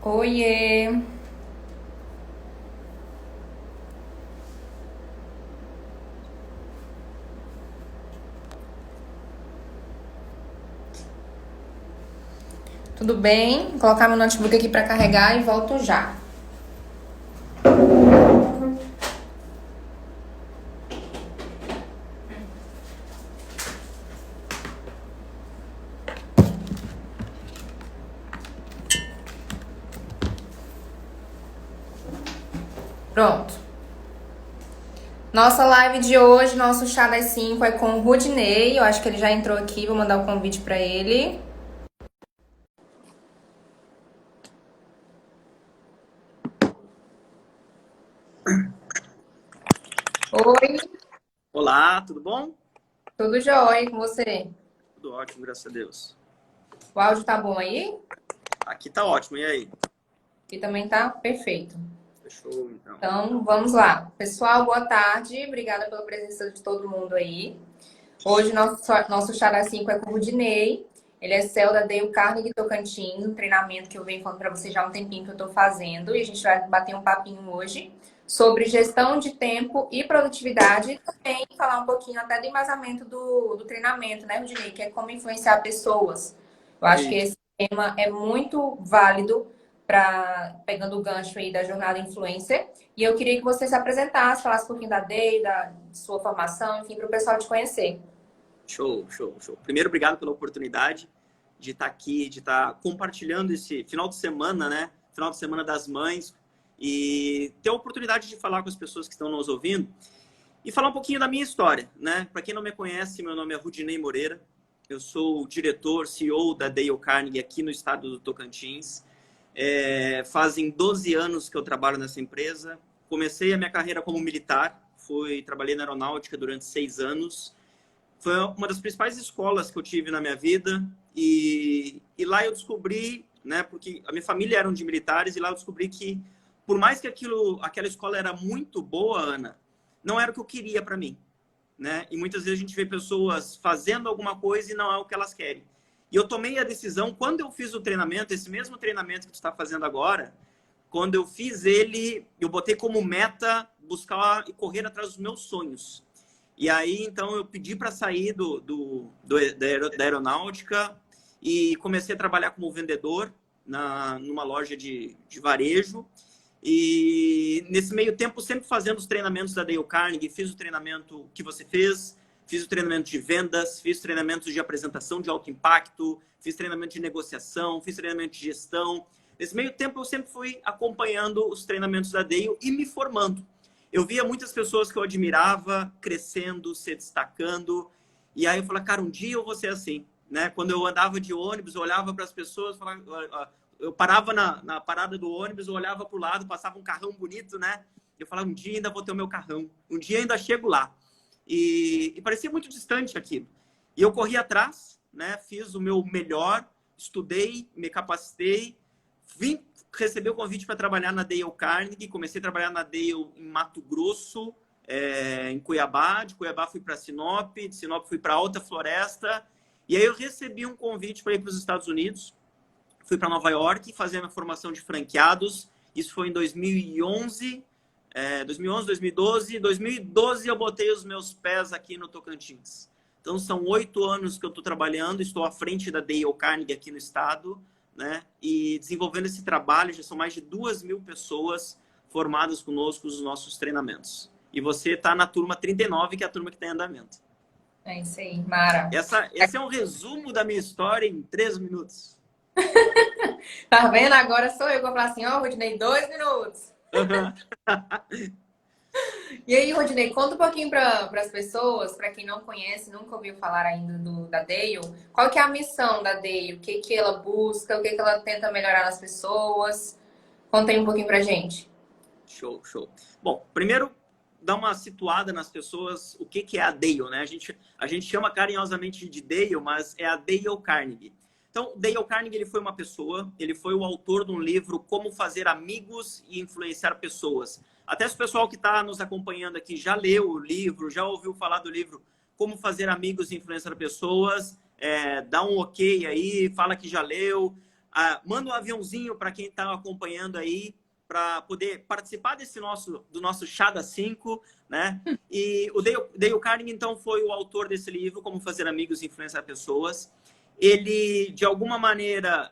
Oiê, tudo bem? Vou colocar meu notebook aqui para carregar e volto já. Pronto. Nossa live de hoje, nosso chá das 5 é com o Rudinei. Eu acho que ele já entrou aqui, vou mandar o convite para ele. Oi, Olá, tudo bom? tudo jóia com você? Tudo ótimo, graças a Deus. O áudio tá bom aí? Aqui tá ótimo, e aí? Aqui também tá perfeito. Fechou, então. Então, vamos lá. Pessoal, boa tarde. Obrigada pela presença de todo mundo aí. Hoje, nosso chá das 5 é com o Rudinei. Ele é CEO da Dale Carnegie Tocantins, um treinamento que eu venho falando para vocês já há um tempinho que eu estou fazendo. E a gente vai bater um papinho hoje sobre gestão de tempo e produtividade. E também falar um pouquinho até do embasamento do treinamento, né, Rudinei? Que é como influenciar pessoas. Eu acho que Isso. esse tema é muito válido para pegando o gancho aí da jornada influencer. E eu queria que você se apresentasse, falasse um pouquinho da Dale, da sua formação, enfim, para o pessoal te conhecer. Show, show, show. Primeiro, obrigado pela oportunidade de estar aqui, de estar compartilhando esse final de semana, né? Final de semana das mães. E ter a oportunidade de falar com as pessoas que estão nos ouvindo e falar um pouquinho da minha história, né? Para quem não me conhece, meu nome é Rudinei Moreira. Eu sou o diretor, CEO da Dale Carnegie aqui no estado do Tocantins. Fazem 12 anos que eu trabalho nessa empresa. Comecei a minha carreira como militar, trabalhei na aeronáutica durante 6 anos. Foi uma das principais escolas que eu tive na minha vida. E lá eu descobri, né, porque a minha família era de militares, e lá eu descobri que, por mais que aquela escola era muito boa, Ana, não era o que eu queria para mim, né? E muitas vezes a gente vê pessoas fazendo alguma coisa e não é o que elas querem. E eu tomei a decisão, quando eu fiz o treinamento, esse mesmo treinamento que tu está fazendo agora, quando eu fiz ele, eu botei como meta buscar e correr atrás dos meus sonhos. E aí, então, eu pedi para sair da aeronáutica e comecei a trabalhar como vendedor numa loja de varejo. E nesse meio tempo, sempre fazendo os treinamentos da Dale Carnegie, fiz o treinamento que você fez, fiz o treinamento de vendas, fiz treinamentos de apresentação de alto impacto, fiz treinamento de negociação, fiz treinamento de gestão. Nesse meio tempo, eu sempre fui acompanhando os treinamentos da Dale e me formando. Eu via muitas pessoas que eu admirava crescendo, se destacando. E aí eu falei, cara, um dia eu vou ser assim, né? Quando eu andava de ônibus, eu olhava para as pessoas, eu parava na parada do ônibus, eu olhava para o lado, passava um carrão bonito, né? Eu falava, um dia ainda vou ter o meu carrão, um dia ainda chego lá. E parecia muito distante aquilo. E eu corri atrás, né? Fiz o meu melhor, estudei, me capacitei, vim receber o convite para trabalhar na Dale Carnegie, comecei a trabalhar na Dale em Mato Grosso, em Cuiabá, de Cuiabá fui para Sinop, de Sinop fui para Alta Floresta, e aí eu recebi um convite para ir para os Estados Unidos, fui para Nova York fazer a minha formação de franqueados, isso foi em 2011, 2011, 2012, 2012 eu botei os meus pés aqui no Tocantins. Então são 8 anos que eu estou trabalhando, estou à frente da Dale Carnegie aqui no estado, né? E desenvolvendo esse trabalho, já são mais de 2.000 pessoas formadas conosco nos nossos treinamentos. E você está na turma 39, que é a turma que está em andamento. É isso aí, Mara. Esse é um resumo da minha história em 3 minutos. Tá vendo? Agora sou eu que vou falar assim, ó, Rodinei, 2 minutos. E aí, Rodinei, conta um pouquinho para as pessoas, para quem não conhece, nunca ouviu falar ainda da Dale, qual que é a missão da Dale? O que que ela busca? O que que ela tenta melhorar nas pessoas? Conta aí um pouquinho pra gente. Show, show. Bom, primeiro, dar uma situada nas pessoas, o que é a Dale, né? A gente chama carinhosamente de Dale, mas é a Dale Carnegie. Então, Dale Carnegie, ele foi uma pessoa, ele foi o autor de um livro Como Fazer Amigos e Influenciar Pessoas. Até se o pessoal que está nos acompanhando aqui já leu o livro, já ouviu falar do livro Como Fazer Amigos e Influenciar Pessoas, dá um ok aí, fala que já leu. Manda um aviãozinho para quem está acompanhando aí, para poder participar do nosso chá das 5, né? E o Dale Carnegie, então, foi o autor desse livro, Como Fazer Amigos e Influenciar Pessoas. Ele, de alguma maneira,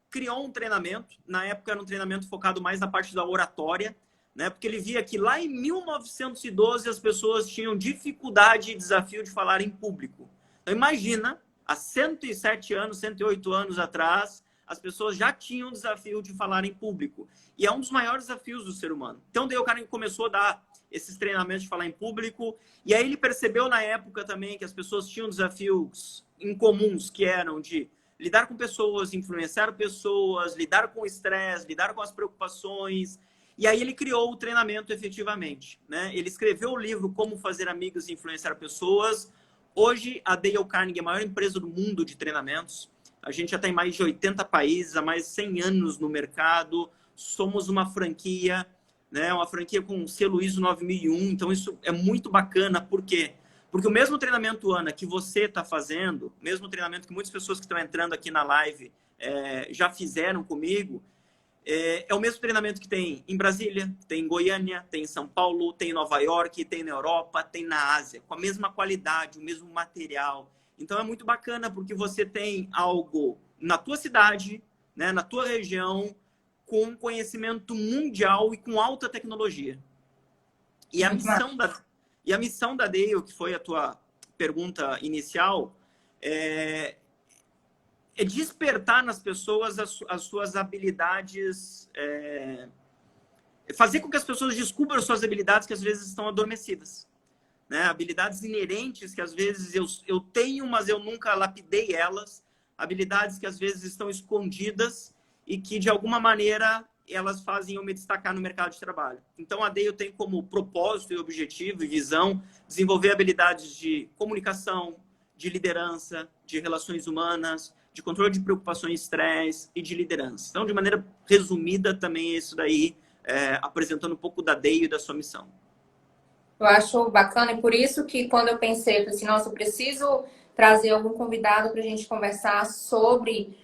criou um treinamento. Na época, era um treinamento focado mais na parte da oratória, né? Porque ele via que lá em 1912 as pessoas tinham dificuldade e desafio de falar em público. Então, imagina, há 107 anos, 108 anos atrás, as pessoas já tinham o desafio de falar em público. E é um dos maiores desafios do ser humano. Então, daí o cara começou a dar esses treinamentos de falar em público. E aí ele percebeu na época também que as pessoas tinham desafios incomuns, que eram de lidar com pessoas, influenciar pessoas, lidar com o estresse, lidar com as preocupações. E aí ele criou o treinamento efetivamente, né? Ele escreveu o livro Como Fazer Amigos e Influenciar Pessoas. Hoje, a Dale Carnegie é a maior empresa do mundo de treinamentos. A gente já tem mais de 80 países, há mais de 100 anos no mercado. Somos uma franquia, né? Uma franquia com selo ISO 9001. Então, isso é muito bacana. Por quê? Porque o mesmo treinamento, Ana, que você está fazendo, mesmo treinamento que muitas pessoas que estão entrando aqui na live já fizeram comigo, é o mesmo treinamento que tem em Brasília, tem em Goiânia, tem em São Paulo, tem em Nova York, tem na Europa, tem na Ásia, com a mesma qualidade, o mesmo material. Então é muito bacana porque você tem algo na tua cidade, né, na tua região, com conhecimento mundial e com alta tecnologia. E a missão da Dale, que foi a tua pergunta inicial, é despertar nas pessoas as suas habilidades, fazer com que as pessoas descubram suas habilidades que às vezes estão adormecidas, né? Habilidades inerentes que às vezes eu tenho, mas eu nunca lapidei elas, habilidades que às vezes estão escondidas e que de alguma maneira elas fazem eu me destacar no mercado de trabalho. Então a Dale tem como propósito e objetivo e visão desenvolver habilidades de comunicação, de liderança, de relações humanas, de controle de preocupações, estresse e de liderança. Então, de maneira resumida, também é isso daí, apresentando um pouco da Dale e da sua missão. Eu acho bacana e por isso que quando eu pensei, eu falei assim, nossa, eu preciso trazer algum convidado para a gente conversar sobre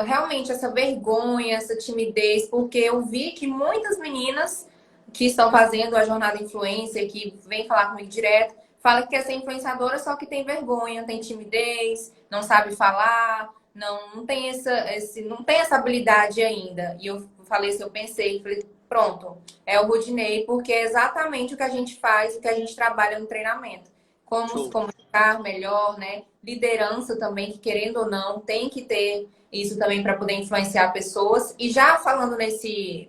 realmente essa vergonha, essa timidez, porque eu vi que muitas meninas que estão fazendo a jornada influencer, que vem falar comigo direto, fala que quer ser influenciadora, só que tem vergonha, tem timidez, não sabe falar, não tem não tem essa habilidade ainda. E eu falei assim, eu pensei, falei, pronto, é o Rudinei, porque é exatamente o que a gente faz, o que a gente trabalha no treinamento. Como se comunicar melhor, né? Liderança também, que querendo ou não, tem que ter isso também para poder influenciar pessoas. E já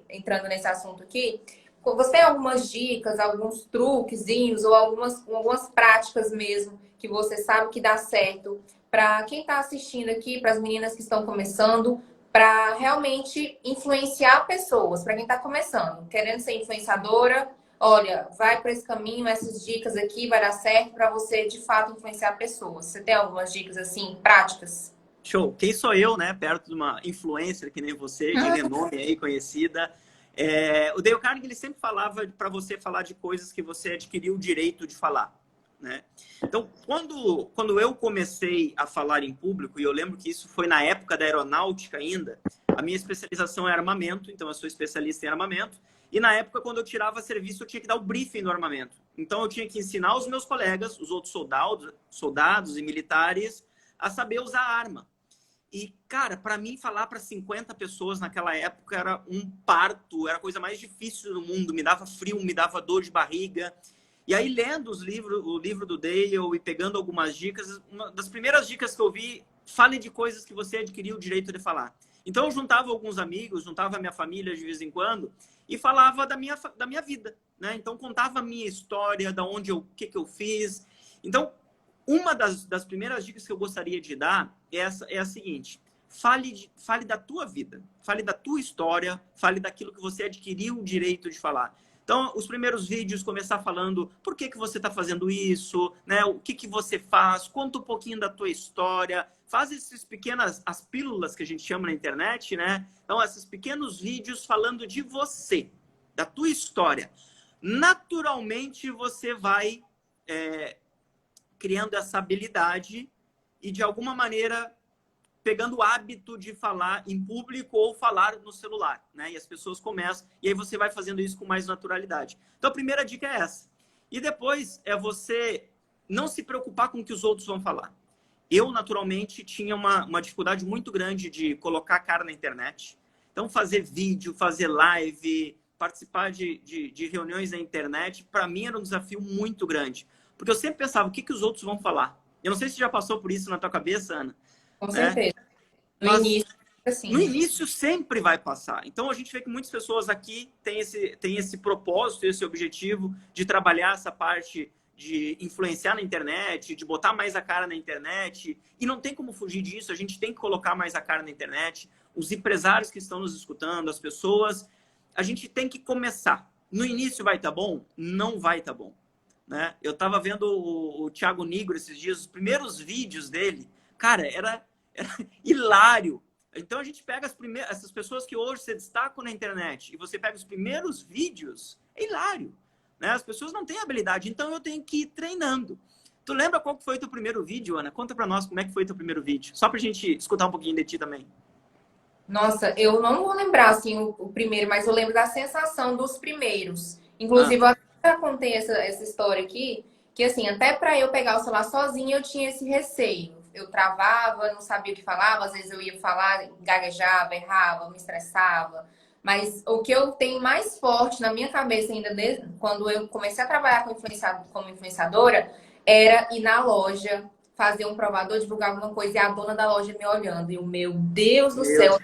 entrando nesse assunto aqui, você tem algumas dicas, alguns truquezinhos ou algumas práticas mesmo que você sabe que dá certo para quem está assistindo aqui, para as meninas que estão começando, para realmente influenciar pessoas, para quem está começando, querendo ser influenciadora, olha, vai para esse caminho, essas dicas aqui vai dar certo para você de fato influenciar pessoas. Você tem algumas dicas assim práticas? Show. Quem sou eu, né? Perto de uma influencer que nem você, de renome aí, conhecida. O Dale Carnegie ele sempre falava para você falar de coisas que você adquiriu o direito de falar, né? Então, quando eu comecei a falar em público, e eu lembro que isso foi na época da aeronáutica ainda, a minha especialização é armamento, então eu sou especialista em armamento, e na época, quando eu tirava serviço, eu tinha que dar o briefing do armamento. Então, eu tinha que ensinar os meus colegas, os outros soldados e militares, a saber usar a arma. E, cara, para mim, falar para 50 pessoas naquela época era um parto, era a coisa mais difícil do mundo, me dava frio, me dava dor de barriga. E aí, lendo o livro do Dale e pegando algumas dicas, uma das primeiras dicas que eu vi, fale de coisas que você adquiriu o direito de falar. Então, eu juntava alguns amigos, juntava a minha família de vez em quando e falava da minha vida, né? Então, contava a minha história, o que eu fiz. Então, uma das primeiras dicas que eu gostaria de dar é a seguinte: fale da tua vida, fale da tua história, fale daquilo que você adquiriu o direito de falar. Então, os primeiros vídeos, começar falando por que você está fazendo isso, né? O que você faz, conta um pouquinho da tua história, faz as pílulas que a gente chama na internet, né? Então, esses pequenos vídeos falando de você, da tua história. Naturalmente, você vai criando essa habilidade e, de alguma maneira, pegando o hábito de falar em público ou falar no celular, né? E as pessoas começam, e aí você vai fazendo isso com mais naturalidade. Então, a primeira dica é essa. E depois é você não se preocupar com o que os outros vão falar. Eu, naturalmente, tinha uma dificuldade muito grande de colocar a cara na internet. Então, fazer vídeo, fazer live, participar de reuniões na internet, para mim era um desafio muito grande. Porque eu sempre pensava, o que os outros vão falar? Eu não sei se já passou por isso na tua cabeça, Ana. Com Né? certeza. No Mas, início, assim. no início sempre vai passar. Então, a gente vê que muitas pessoas aqui têm esse propósito, esse objetivo de trabalhar essa parte de influenciar na internet, de botar mais a cara na internet. E não tem como fugir disso, a gente tem que colocar mais a cara na internet. Os empresários que estão nos escutando, as pessoas, a gente tem que começar. No início vai estar bom? Não vai estar bom. Né? Eu estava vendo o Thiago Nigro esses dias, os primeiros vídeos dele, cara, era hilário. Então a gente pega essas pessoas que hoje se destacam na internet e você pega os primeiros vídeos, é hilário. Né? As pessoas não têm habilidade, então eu tenho que ir treinando. Tu lembra qual foi o teu primeiro vídeo, Ana? Conta pra nós como é que foi o teu primeiro vídeo. Só pra gente escutar um pouquinho de ti também. Nossa, eu não vou lembrar assim o primeiro, mas eu lembro da sensação dos primeiros. Inclusive, eu até contei essa história aqui, que assim, até para eu pegar o celular sozinha, eu tinha esse receio. Eu travava, não sabia o que falava, às vezes eu ia falar, gaguejava, errava, me estressava. Mas o que eu tenho mais forte na minha cabeça ainda, quando eu comecei a trabalhar como influenciadora, era ir na loja, fazer um provador, divulgar alguma coisa e a dona da loja me olhando. E o meu Deus do céu,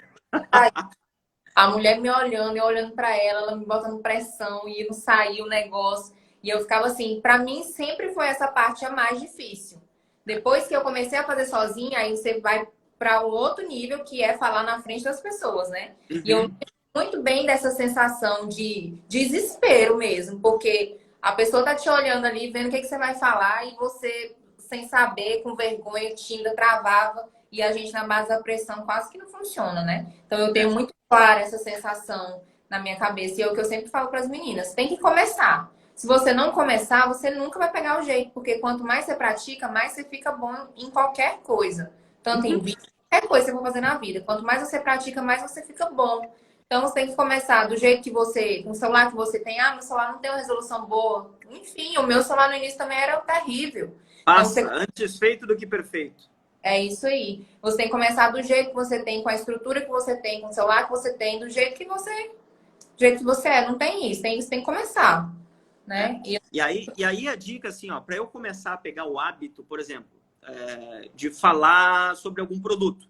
a mulher me olhando, eu olhando pra ela me botando pressão e não saía o negócio. E eu ficava assim, pra mim sempre foi essa parte a mais difícil. Depois que eu comecei a fazer sozinha, aí você vai para um outro nível, que é falar na frente das pessoas, né? Uhum. E eu lembro muito bem dessa sensação de desespero mesmo, porque a pessoa tá te olhando ali, vendo o que você vai falar e você, sem saber, com vergonha, tímida, travava. E a gente, na base da pressão, quase que não funciona, né? Então, eu tenho muito clara essa sensação na minha cabeça. E é o que eu sempre falo para as meninas. Tem que começar. Se você não começar, você nunca vai pegar o jeito. Porque quanto mais você pratica, mais você fica bom em qualquer coisa. Tanto em vídeo, qualquer coisa que você for fazer na vida. Quanto mais você pratica, mais você fica bom. Então, você tem que começar do jeito que você... Com o celular que você tem. Ah, meu celular não tem uma resolução boa. Enfim, o meu celular no início também era terrível. Passa, então, antes feito do que perfeito. É isso aí. Você tem que começar do jeito que você tem, com a estrutura que você tem, com o celular que você tem, do jeito que você é. Não tem isso. Você tem que começar, né? E aí a dica, assim, ó, para eu começar a pegar o hábito, por exemplo, de falar sobre algum produto.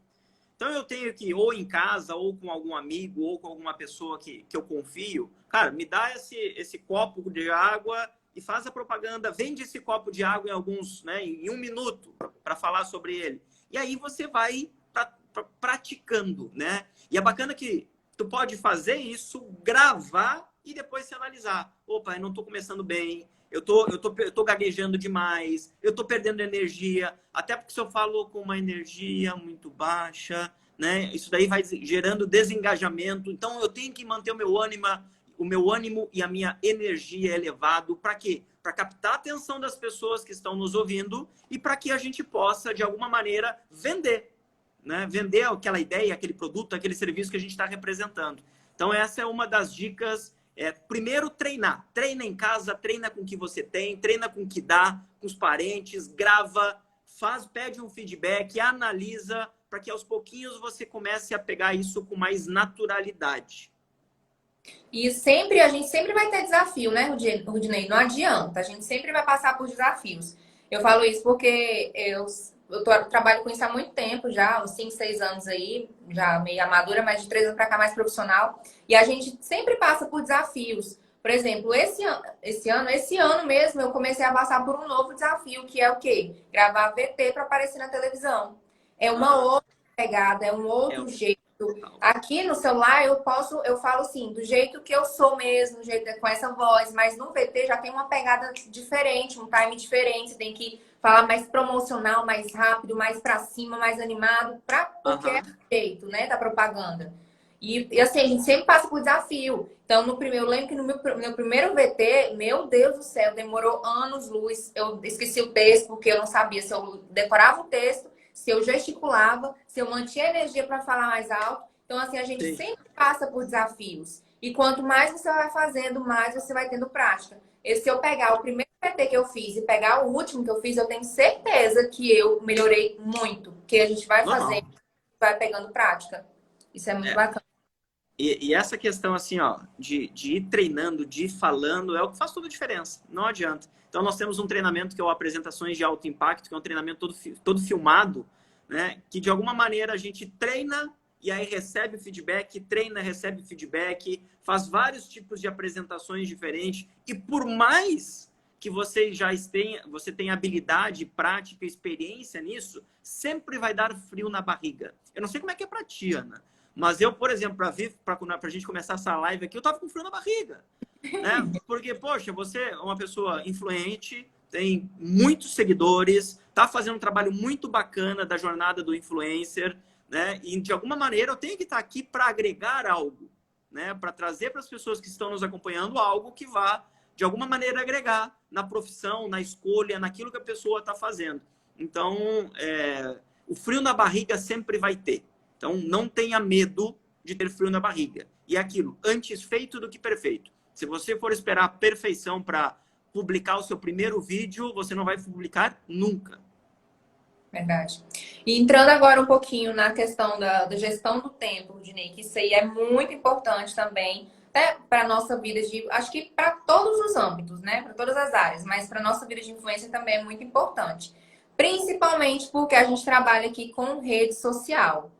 Então eu tenho que, ou em casa, ou com algum amigo, ou com alguma pessoa que eu confio, cara, me dá esse copo de água e faz a propaganda, vende esse copo de água em 1 minuto para falar sobre ele. E aí você vai praticando, né? E é bacana que tu pode fazer isso, gravar e depois se analisar. Opa, eu não tô começando bem, eu tô gaguejando demais, eu tô perdendo energia, até porque se eu falo com uma energia muito baixa, né? Isso daí vai gerando desengajamento. Então eu tenho que manter o meu ânimo e a minha energia elevado. Para quê? Para captar a atenção das pessoas que estão nos ouvindo e para que a gente possa, de alguma maneira, vender. Né? Vender aquela ideia, aquele produto, aquele serviço que a gente está representando. Então, essa é uma das dicas. Primeiro, treinar. Treina em casa, treina com o que você tem, treina com o que dá, com os parentes, grava, pede um feedback, analisa, para que aos pouquinhos você comece a pegar isso com mais naturalidade. E a gente sempre vai ter desafio, né, Rudinei? Não adianta, a gente sempre vai passar por desafios. Eu falo isso porque eu trabalho com isso há muito tempo já, uns 5, 6 anos aí, já meio amadora, mas de 3 anos para cá mais profissional. E a gente sempre passa por desafios. Por exemplo, esse ano mesmo, eu comecei a passar por um novo desafio, que é o quê? Gravar VT para aparecer na televisão. É uma outra pegada, é um outro jeito. Aqui no celular eu falo assim, do jeito que eu sou mesmo, do jeito, com essa voz, mas no VT já tem uma pegada diferente, um time diferente, você tem que falar mais promocional, mais rápido, mais pra cima, mais animado, porque é o jeito, né, da propaganda. E assim, a gente sempre passa por desafio. Então, eu lembro que no meu primeiro VT, meu Deus do céu, demorou anos-luz. Eu esqueci o texto, porque eu não sabia se eu decorava o texto, se eu gesticulava, se eu mantinha energia para falar mais alto. Então, assim, a gente Sim. sempre passa por desafios. E quanto mais você vai fazendo, mais você vai tendo prática. E se eu pegar o primeiro PT que eu fiz e pegar o último que eu fiz, eu tenho certeza que eu melhorei muito. Porque a gente vai Normal. fazendo, vai pegando prática. Isso é muito bacana. E essa questão, assim, ó, de ir treinando, de ir falando, é o que faz toda a diferença. Não adianta. Então, nós temos um treinamento que é o Apresentações de Alto Impacto, que é um treinamento todo filmado, né? Que, de alguma maneira, a gente treina e aí recebe feedback, treina, recebe feedback, faz vários tipos de apresentações diferentes. E por mais que você tenha habilidade, prática, experiência nisso, sempre vai dar frio na barriga. Eu não sei como é que é pra ti, Ana. Mas eu, por exemplo, para a gente começar essa live aqui, eu tava com frio na barriga, né? Porque, poxa, você é uma pessoa influente, tem muitos seguidores, tá fazendo um trabalho muito bacana da jornada do influencer, né? E, de alguma maneira, eu tenho que estar aqui para agregar algo, né? Para trazer para as pessoas que estão nos acompanhando algo que vá, de alguma maneira, agregar na profissão, na escolha, naquilo que a pessoa está fazendo. Então, o frio na barriga sempre vai ter. Então, não tenha medo de ter frio na barriga. E é aquilo, antes feito do que perfeito. Se você for esperar a perfeição para publicar o seu primeiro vídeo, você não vai publicar nunca. Verdade. E entrando agora um pouquinho na questão da gestão do tempo, Dinei, que isso aí é muito importante também, até para a nossa vida acho que para todos os âmbitos, né? Para todas as áreas, mas para a nossa vida de influência também é muito importante. Principalmente porque a gente trabalha aqui com rede social.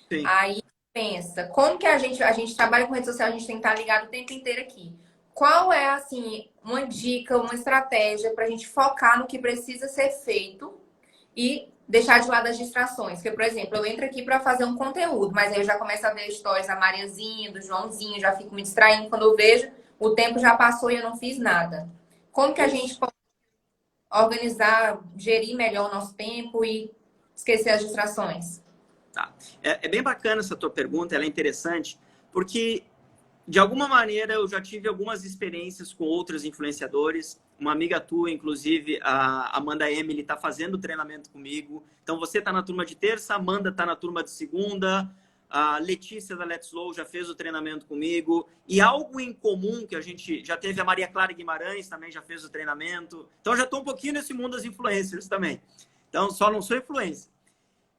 Sim. Aí pensa, como que a gente trabalha com rede social, a gente tem que estar ligado o tempo inteiro aqui. Qual é, assim, uma dica, uma estratégia para a gente focar no que precisa ser feito e deixar de lado as distrações? Porque, por exemplo, eu entro aqui para fazer um conteúdo, mas aí eu já começo a ver stories da Mariazinha, do Joãozinho, já fico me distraindo. Quando eu vejo, o tempo já passou e eu não fiz nada. Como que a gente pode organizar, gerir melhor o nosso tempo e esquecer as distrações? Tá. É bem bacana essa tua pergunta, ela é interessante, porque, de alguma maneira, eu já tive algumas experiências com outros influenciadores. Uma amiga tua, inclusive, a Amanda Emily, está fazendo treinamento comigo. Então, você está na turma de terça, a Amanda está na turma de segunda, a Letícia da Let's Slow já fez o treinamento comigo. E algo em comum que a gente já teve, a Maria Clara Guimarães também já fez o treinamento. Então, já estou um pouquinho nesse mundo das influencers também. Então, só não sou influencer.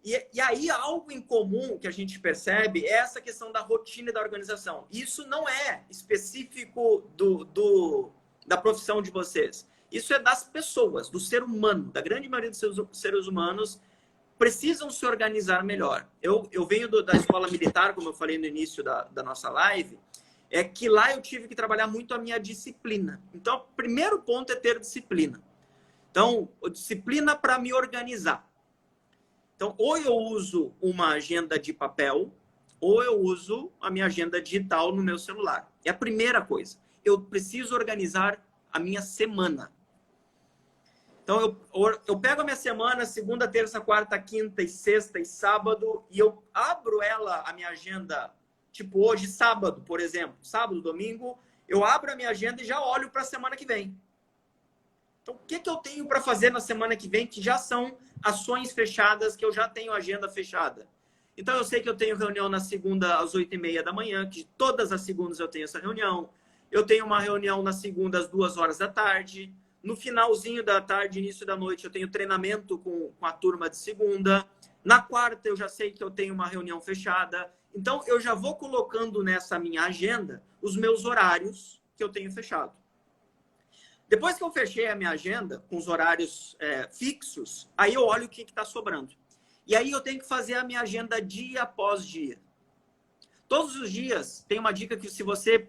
E aí, algo em comum que a gente percebe é essa questão da rotina e da organização. Isso não é específico da profissão de vocês. Isso é das pessoas, do ser humano. Da grande maioria dos seres humanos precisam se organizar melhor. Eu venho da escola militar, como eu falei no início da nossa live, é que lá eu tive que trabalhar muito a minha disciplina. Então, o primeiro ponto é ter disciplina. Então, disciplina para me organizar. Então, ou eu uso uma agenda de papel, ou eu uso a minha agenda digital no meu celular. É a primeira coisa. Eu preciso organizar a minha semana. Então, eu pego a minha semana, segunda, terça, quarta, quinta e sexta e sábado, e eu abro a minha agenda, tipo hoje, sábado, por exemplo. Sábado, domingo, eu abro a minha agenda e já olho para a semana que vem. Então, o que eu tenho para fazer na semana que vem, que já são ações fechadas, que eu já tenho agenda fechada? Então, eu sei que eu tenho reunião na segunda às 8h30 da manhã, que todas as segundas eu tenho essa reunião. Eu tenho uma reunião na segunda às 2h da tarde. No finalzinho da tarde, início da noite, eu tenho treinamento com a turma de segunda. Na quarta, eu já sei que eu tenho uma reunião fechada. Então, eu já vou colocando nessa minha agenda os meus horários que eu tenho fechado. Depois que eu fechei a minha agenda com os horários fixos, aí eu olho o que está sobrando. E aí eu tenho que fazer a minha agenda dia após dia. Todos os dias tem uma dica que se você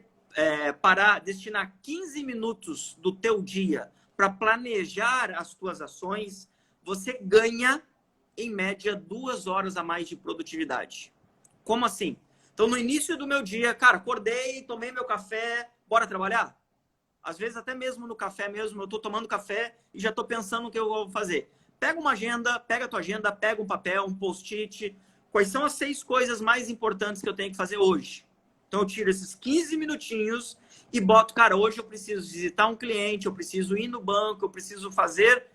destinar 15 minutos do teu dia para planejar as tuas ações, você ganha, em média, 2 horas a mais de produtividade. Como assim? Então, no início do meu dia, cara, acordei, tomei meu café, bora trabalhar? Às vezes, até mesmo no café mesmo, eu estou tomando café e já estou pensando o que eu vou fazer. Pega uma agenda, pega a tua agenda, pega um papel, um post-it. Quais são as 6 coisas mais importantes que eu tenho que fazer hoje? Então, eu tiro esses 15 minutinhos e boto, cara, hoje eu preciso visitar um cliente, eu preciso ir no banco, eu preciso fazer,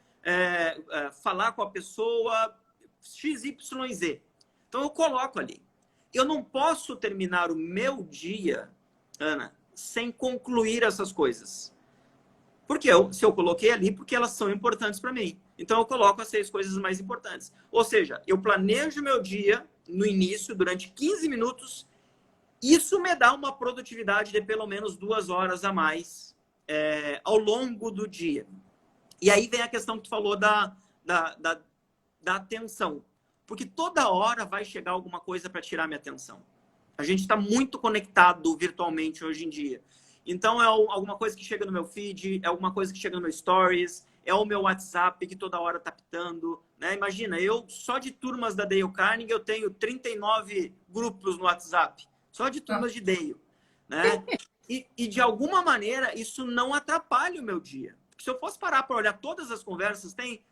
falar com a pessoa, X, Y, Z. Então eu coloco ali. Eu não posso terminar o meu dia, Ana, sem concluir essas coisas. Porque se eu coloquei ali, porque elas são importantes para mim. Então eu coloco as 6 coisas mais importantes. Ou seja, eu planejo meu dia no início, durante 15 minutos. Isso me dá uma produtividade de pelo menos 2 horas a mais ao longo do dia. E aí vem a questão que tu falou da atenção. Porque toda hora vai chegar alguma coisa para tirar minha atenção. A gente está muito conectado virtualmente hoje em dia. Então, é alguma coisa que chega no meu feed, é alguma coisa que chega no meu stories, é o meu WhatsApp que toda hora tá pitando, né? Imagina, eu só de turmas da Dale Carnegie, eu tenho 39 grupos no WhatsApp. Só de turmas de Dale, né? E de alguma maneira, isso não atrapalha o meu dia. Porque se eu fosse parar para olhar todas as conversas, tem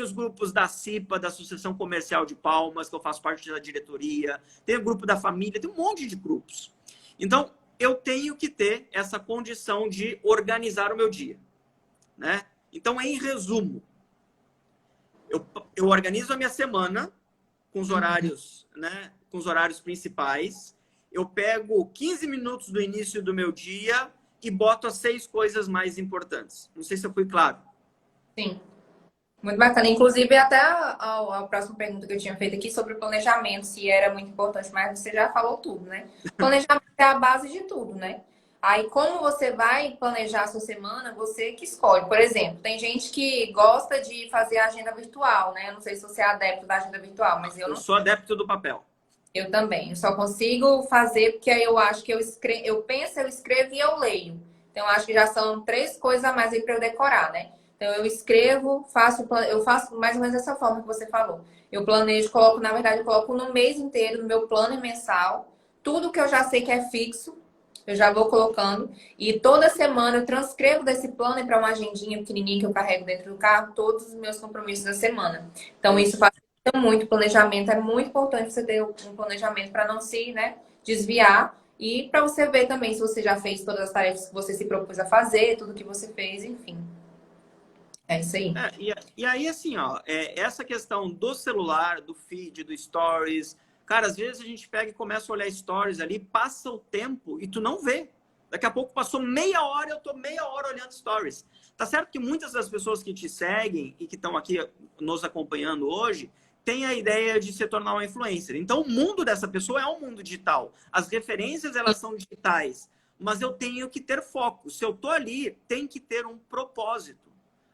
os grupos da CIPA, da Associação Comercial de Palmas, que eu faço parte da diretoria. Tem o grupo da família, tem um monte de grupos. Então, eu tenho que ter essa condição de organizar o meu dia, né? Então, em resumo, eu organizo a minha semana com os horários, né? Com os horários principais. Eu pego 15 minutos do início do meu dia e boto as 6 coisas mais importantes. Não sei se eu fui claro. Sim. Muito bacana. Inclusive, até a próxima pergunta que eu tinha feito aqui sobre o planejamento, se era muito importante, mas você já falou tudo, né? Planejamento é a base de tudo, né? Aí, como você vai planejar a sua semana, você que escolhe. Por exemplo, tem gente que gosta de fazer agenda virtual, né? Eu não sei se você é adepto da agenda virtual, mas eu Eu não. sou adepto do papel. Eu também. Eu só consigo fazer porque aí eu acho que eu penso, eu escrevo e eu leio. Então, eu acho que já são 3 coisas a mais aí para eu decorar, né? Então, eu escrevo, eu faço mais ou menos dessa forma que você falou. Eu planejo, coloco, na verdade, eu coloco no mês inteiro, no meu plano mensal, tudo que eu já sei que é fixo, eu já vou colocando. E toda semana eu transcrevo desse plano para uma agendinha pequenininha que eu carrego dentro do carro, todos os meus compromissos da semana. Então, isso facilita muito. Planejamento é muito importante você ter um planejamento para não se, né, desviar. E para você ver também se você já fez todas as tarefas que você se propôs a fazer, tudo que você fez, enfim. É isso aí. E aí, assim, ó, essa questão do celular, do feed, do stories, cara, às vezes a gente pega e começa a olhar stories ali, passa o tempo e tu não vê. Daqui a pouco passou meia hora, eu tô meia hora olhando stories. Tá certo que muitas das pessoas que te seguem e que estão aqui nos acompanhando hoje têm a ideia de se tornar uma influencer. Então, o mundo dessa pessoa é um mundo digital. As referências, elas são digitais. Mas eu tenho que ter foco. Se eu tô ali, tem que ter um propósito.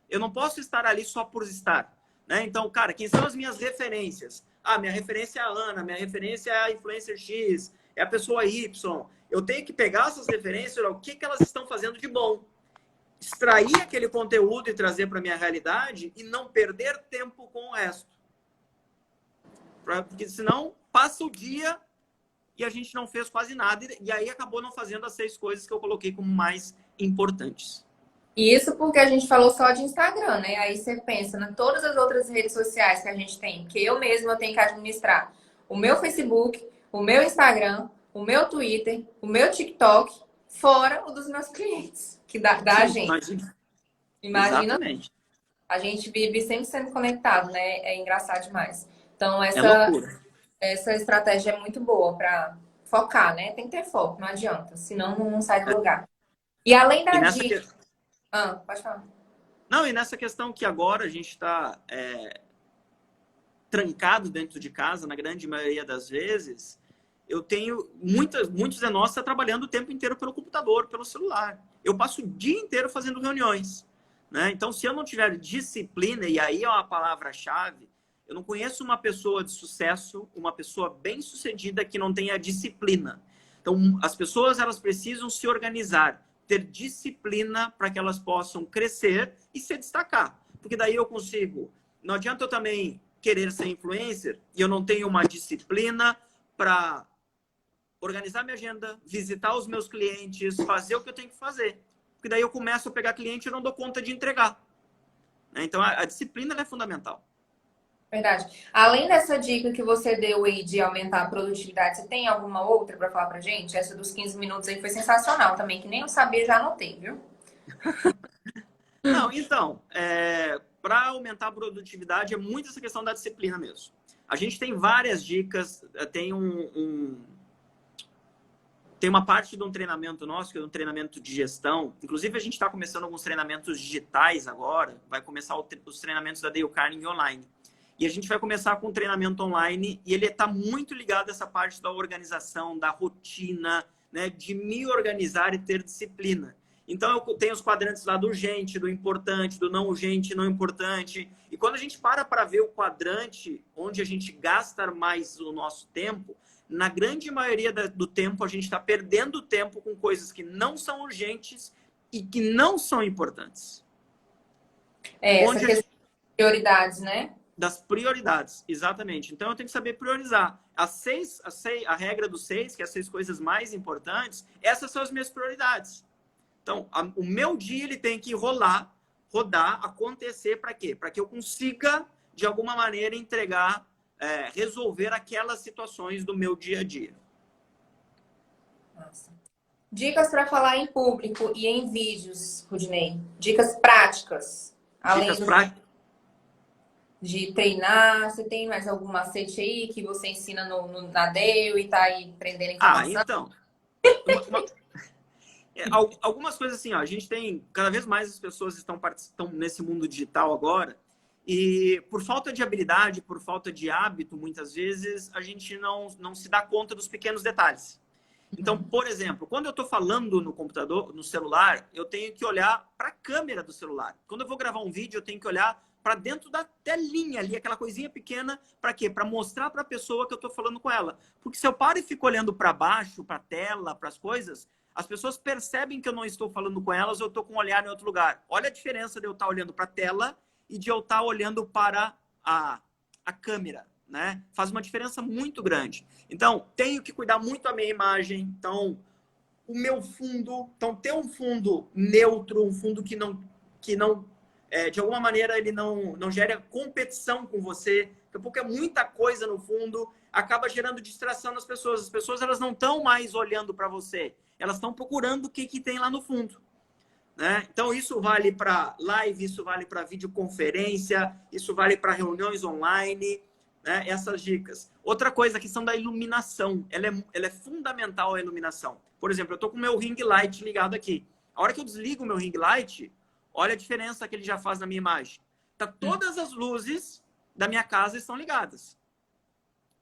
Eu não posso estar ali só por estar, né? Então, cara, quem são as minhas referências? Ah, minha referência é a Ana, minha referência é a influencer X, é a pessoa Y. Eu tenho que pegar essas referências, o que elas estão fazendo de bom. Extrair aquele conteúdo e trazer para minha realidade e não perder tempo com o resto. Porque senão passa o dia e a gente não fez quase nada e aí acabou não fazendo as 6 coisas que eu coloquei como mais importantes. Isso porque a gente falou só de Instagram, né? Aí você pensa em todas as outras redes sociais que a gente tem, que eu mesma tenho que administrar. O meu Facebook, o meu Instagram, o meu Twitter, o meu TikTok, fora o dos meus clientes, que da gente. Imagina, Exatamente. a gente vive sempre sendo conectado, né? É engraçado demais. Então, É loucura. essa estratégia é muito boa para focar, né? Tem que ter foco, não adianta, senão não sai do lugar. E além E da nessa dica... pode falar. Não, e nessa questão que agora a gente está trancado dentro de casa, na grande maioria das vezes, eu tenho muitos de nós tá trabalhando o tempo inteiro pelo computador, pelo celular. Eu passo o dia inteiro fazendo reuniões, né? Então, se eu não tiver disciplina, e aí é uma palavra-chave, eu não conheço uma pessoa de sucesso, uma pessoa bem-sucedida que não tenha disciplina. Então, as pessoas, elas precisam se organizar, ter disciplina para que elas possam crescer e se destacar. Porque daí eu consigo... Não adianta eu também querer ser influencer e eu não tenho uma disciplina para organizar minha agenda, visitar os meus clientes, fazer o que eu tenho que fazer. Porque daí eu começo a pegar cliente e não dou conta de entregar. Então, a disciplina é fundamental. Verdade. Além dessa dica que você deu aí de aumentar a produtividade, você tem alguma outra para falar pra gente? Essa dos 15 minutos aí foi sensacional também, que nem eu sabia, já anotei, viu? Não, então, para aumentar a produtividade é muito essa questão da disciplina mesmo. A gente tem várias dicas, tem uma parte de um treinamento nosso, que é um treinamento de gestão. Inclusive, a gente está começando alguns treinamentos digitais agora. Vai começar os treinamentos da Dale Carnegie online. E a gente vai começar com um treinamento online e ele está muito ligado a essa parte da organização, da rotina, né, de me organizar e ter disciplina. Então, eu tenho os quadrantes lá do urgente, do importante, do não urgente, não importante. E quando a gente para ver o quadrante onde a gente gasta mais o nosso tempo, na grande maioria do tempo, a gente está perdendo tempo com coisas que não são urgentes e que não são importantes. Essa questão de prioridades, né? Das prioridades, exatamente. Então, eu tenho que saber priorizar. A regra dos 6, que é as 6 coisas mais importantes, essas são as minhas prioridades. Então, o meu dia ele tem que rodar, acontecer para quê? Para que eu consiga, de alguma maneira, entregar, resolver aquelas situações do meu dia a dia. Nossa. Dicas para falar em público e em vídeos, Rudinei. Dicas práticas. Além de treinar, você tem mais algum macete aí que você ensina na Dale e tá aí prendendo informação? Algumas coisas assim, ó, a gente tem, cada vez mais as pessoas estão nesse mundo digital agora, e por falta de habilidade, por falta de hábito, muitas vezes, a gente não se dá conta dos pequenos detalhes. Então, por exemplo, quando eu estou falando no computador, no celular, eu tenho que olhar para a câmera do celular. Quando eu vou gravar um vídeo, eu tenho que olhar para dentro da telinha ali, aquela coisinha pequena, para quê? Para mostrar para a pessoa que eu estou falando com ela. Porque se eu paro e fico olhando para baixo, para a tela, para as coisas, as pessoas percebem que eu não estou falando com elas, eu estou com um olhar em outro lugar. Olha a diferença de eu estar olhando para a tela e de eu estar olhando para a câmera, né? Faz uma diferença muito grande. Então, tenho que cuidar muito da minha imagem. Então, o meu fundo... Então, ter um fundo neutro, um fundo que não de alguma maneira, ele não gera competição com você. Porque é muita coisa no fundo, acaba gerando distração nas pessoas. As pessoas elas não estão mais olhando para você. Elas estão procurando o que tem lá no fundo. Né? Então, isso vale para live, isso vale para videoconferência, isso vale para reuniões online, né? Essas dicas. Outra coisa, a questão da iluminação. Ela é fundamental, a iluminação. Por exemplo, eu estou com o meu ring light ligado aqui. A hora que eu desligo o meu ring light, olha a diferença que ele já faz na minha imagem. Todas as luzes da minha casa estão ligadas.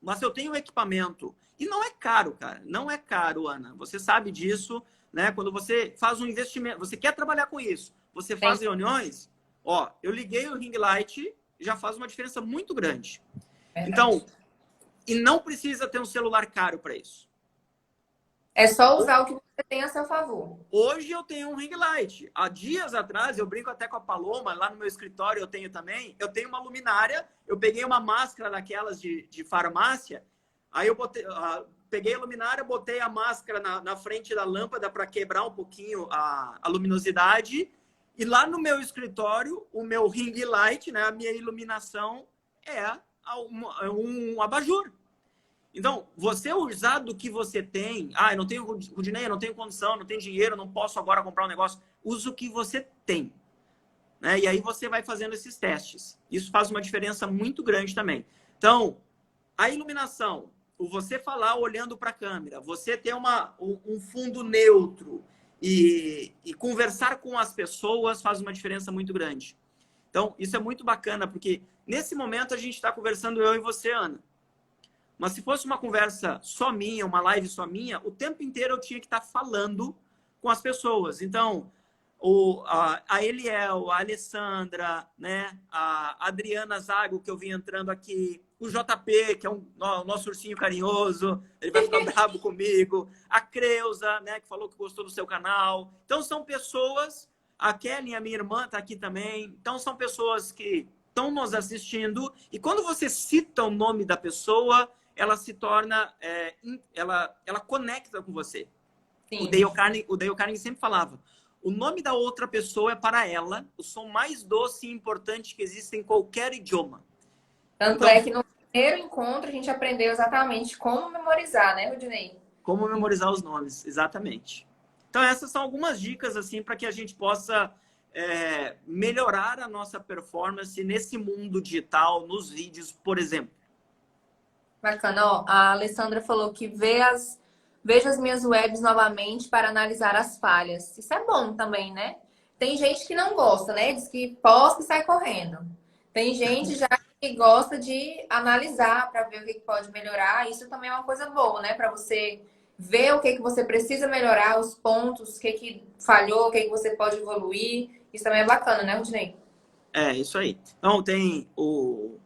Mas eu tenho equipamento. E não é caro, cara. Não é caro, Ana. Você sabe disso, né? Quando você faz um investimento, você quer trabalhar com isso, você faz reuniões, ó, eu liguei o ring light, já faz uma diferença muito grande. Então, e não precisa ter um celular caro para isso. É só usar o que você tem a seu favor. Hoje eu tenho um ring light. Há dias atrás, eu brinco até com a Paloma, lá no meu escritório eu tenho também. Eu tenho uma luminária, eu peguei uma máscara daquelas de farmácia, aí eu peguei a luminária, botei a máscara na frente da lâmpada para quebrar um pouquinho a luminosidade. E lá no meu escritório, o meu ring light, né, a minha iluminação é um abajur. Então, você usar do que você tem... Ah, eu não tenho, Rudinei, eu não tenho condição, não tenho dinheiro, não posso agora comprar um negócio. Usa o que você tem. Né? E aí você vai fazendo esses testes. Isso faz uma diferença muito grande também. Então, a iluminação, o você falar olhando para a câmera, você ter um fundo neutro e conversar com as pessoas faz uma diferença muito grande. Então, isso é muito bacana, porque nesse momento a gente está conversando eu e você, Ana. Mas se fosse uma conversa só minha, uma live só minha, o tempo inteiro eu tinha que estar falando com as pessoas. Então, a Eliel, a Alessandra, né? A Adriana Zago, que eu vim entrando aqui, o JP, que é o nosso ursinho carinhoso, ele vai ficar bravo comigo, a Creuza, né? Que falou que gostou do seu canal. Então, são pessoas... A Kelly, a minha irmã, está aqui também. Então, são pessoas que estão nos assistindo. E quando você cita o nome da pessoa, ela se torna... ela conecta com você. Sim. O Dale Carnegie sempre falava, o nome da outra pessoa é para ela o som mais doce e importante que existe em qualquer idioma. Tanto então, é que no primeiro encontro a gente aprendeu exatamente como memorizar, né, Rudinei? Como memorizar os nomes, exatamente. Então, essas são algumas dicas assim para que a gente possa melhorar a nossa performance nesse mundo digital, nos vídeos, por exemplo. Bacana, ó. A Alessandra falou que vejo as minhas webs novamente para analisar as falhas. Isso é bom também, né? Tem gente que não gosta, né? Diz que posta e sai correndo. Tem gente já que gosta de analisar para ver o que que pode melhorar. Isso também é uma coisa boa, né? Para você ver o que que você precisa melhorar, os pontos, o que que falhou, o que que você pode evoluir. Isso também é bacana, né, Rudinei? É, isso aí. Então, tem o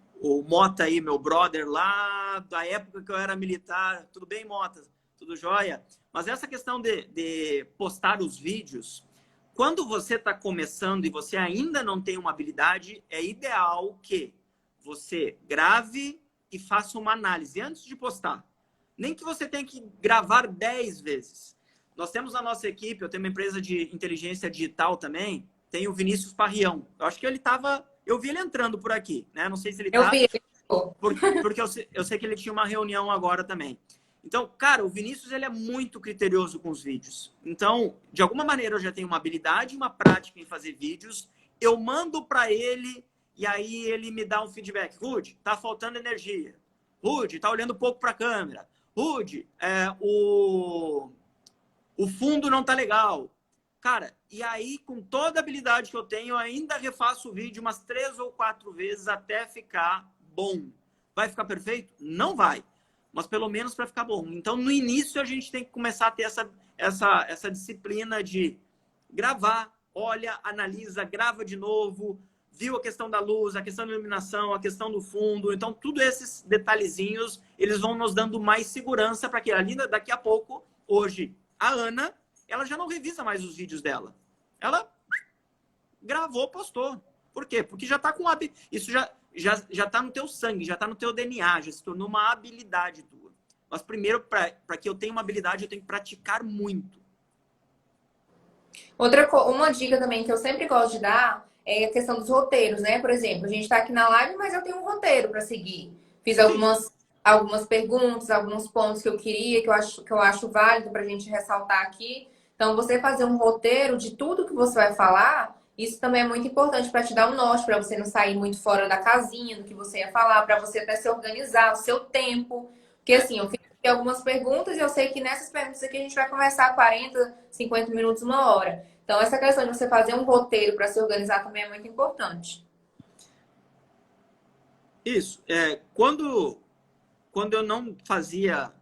Mota aí, meu brother, lá da época que eu era militar. Tudo bem, Mota? Tudo jóia? Mas essa questão de postar os vídeos, quando você está começando e você ainda não tem uma habilidade, é ideal que você grave e faça uma análise antes de postar. Nem que você tenha que gravar 10 vezes. Nós temos na nossa equipe, eu tenho uma empresa de inteligência digital também, tem o Vinícius Parrião. Eu acho que ele estava... Eu vi ele entrando por aqui, né? Não sei se ele Eu está... vi. Porque eu sei que ele tinha uma reunião agora também. Então, cara, o Vinícius, ele é muito criterioso com os vídeos. Então, de alguma maneira, eu já tenho uma habilidade, uma prática em fazer vídeos. Eu mando para ele e aí ele me dá um feedback. Rude, tá faltando energia. Rude, tá olhando pouco para a câmera. Rude, o fundo não tá legal. Cara, e aí, com toda a habilidade que eu tenho, eu ainda refaço o vídeo umas 3 ou 4 vezes até ficar bom. Vai ficar perfeito? Não vai. Mas pelo menos para ficar bom. Então, no início, a gente tem que começar a ter essa disciplina de gravar, olha, analisa, grava de novo, viu a questão da luz, a questão da iluminação, a questão do fundo. Então, tudo esses detalhezinhos, eles vão nos dando mais segurança para que ali, daqui a pouco, hoje, a Ana, ela já não revisa mais os vídeos dela. Ela gravou, postou. Por quê? Porque já está com isso já tá no teu sangue, já está no teu DNA, já se tornou uma habilidade tua. Mas primeiro, para que eu tenha uma habilidade, eu tenho que praticar muito. Uma dica também que eu sempre gosto de dar é a questão dos roteiros, né? Por exemplo, a gente está aqui na live, mas eu tenho um roteiro para seguir. Fiz Sim. algumas perguntas, alguns pontos que eu queria, que eu acho válido para a gente ressaltar aqui. Então, você fazer um roteiro de tudo que você vai falar, isso também é muito importante para te dar um norte, para você não sair muito fora da casinha do que você ia falar, para você até se organizar, o seu tempo. Porque assim, eu fiz aqui algumas perguntas e eu sei que nessas perguntas aqui a gente vai conversar 40, 50 minutos, uma hora. Então, essa questão de você fazer um roteiro para se organizar também é muito importante. Isso. Quando eu não fazia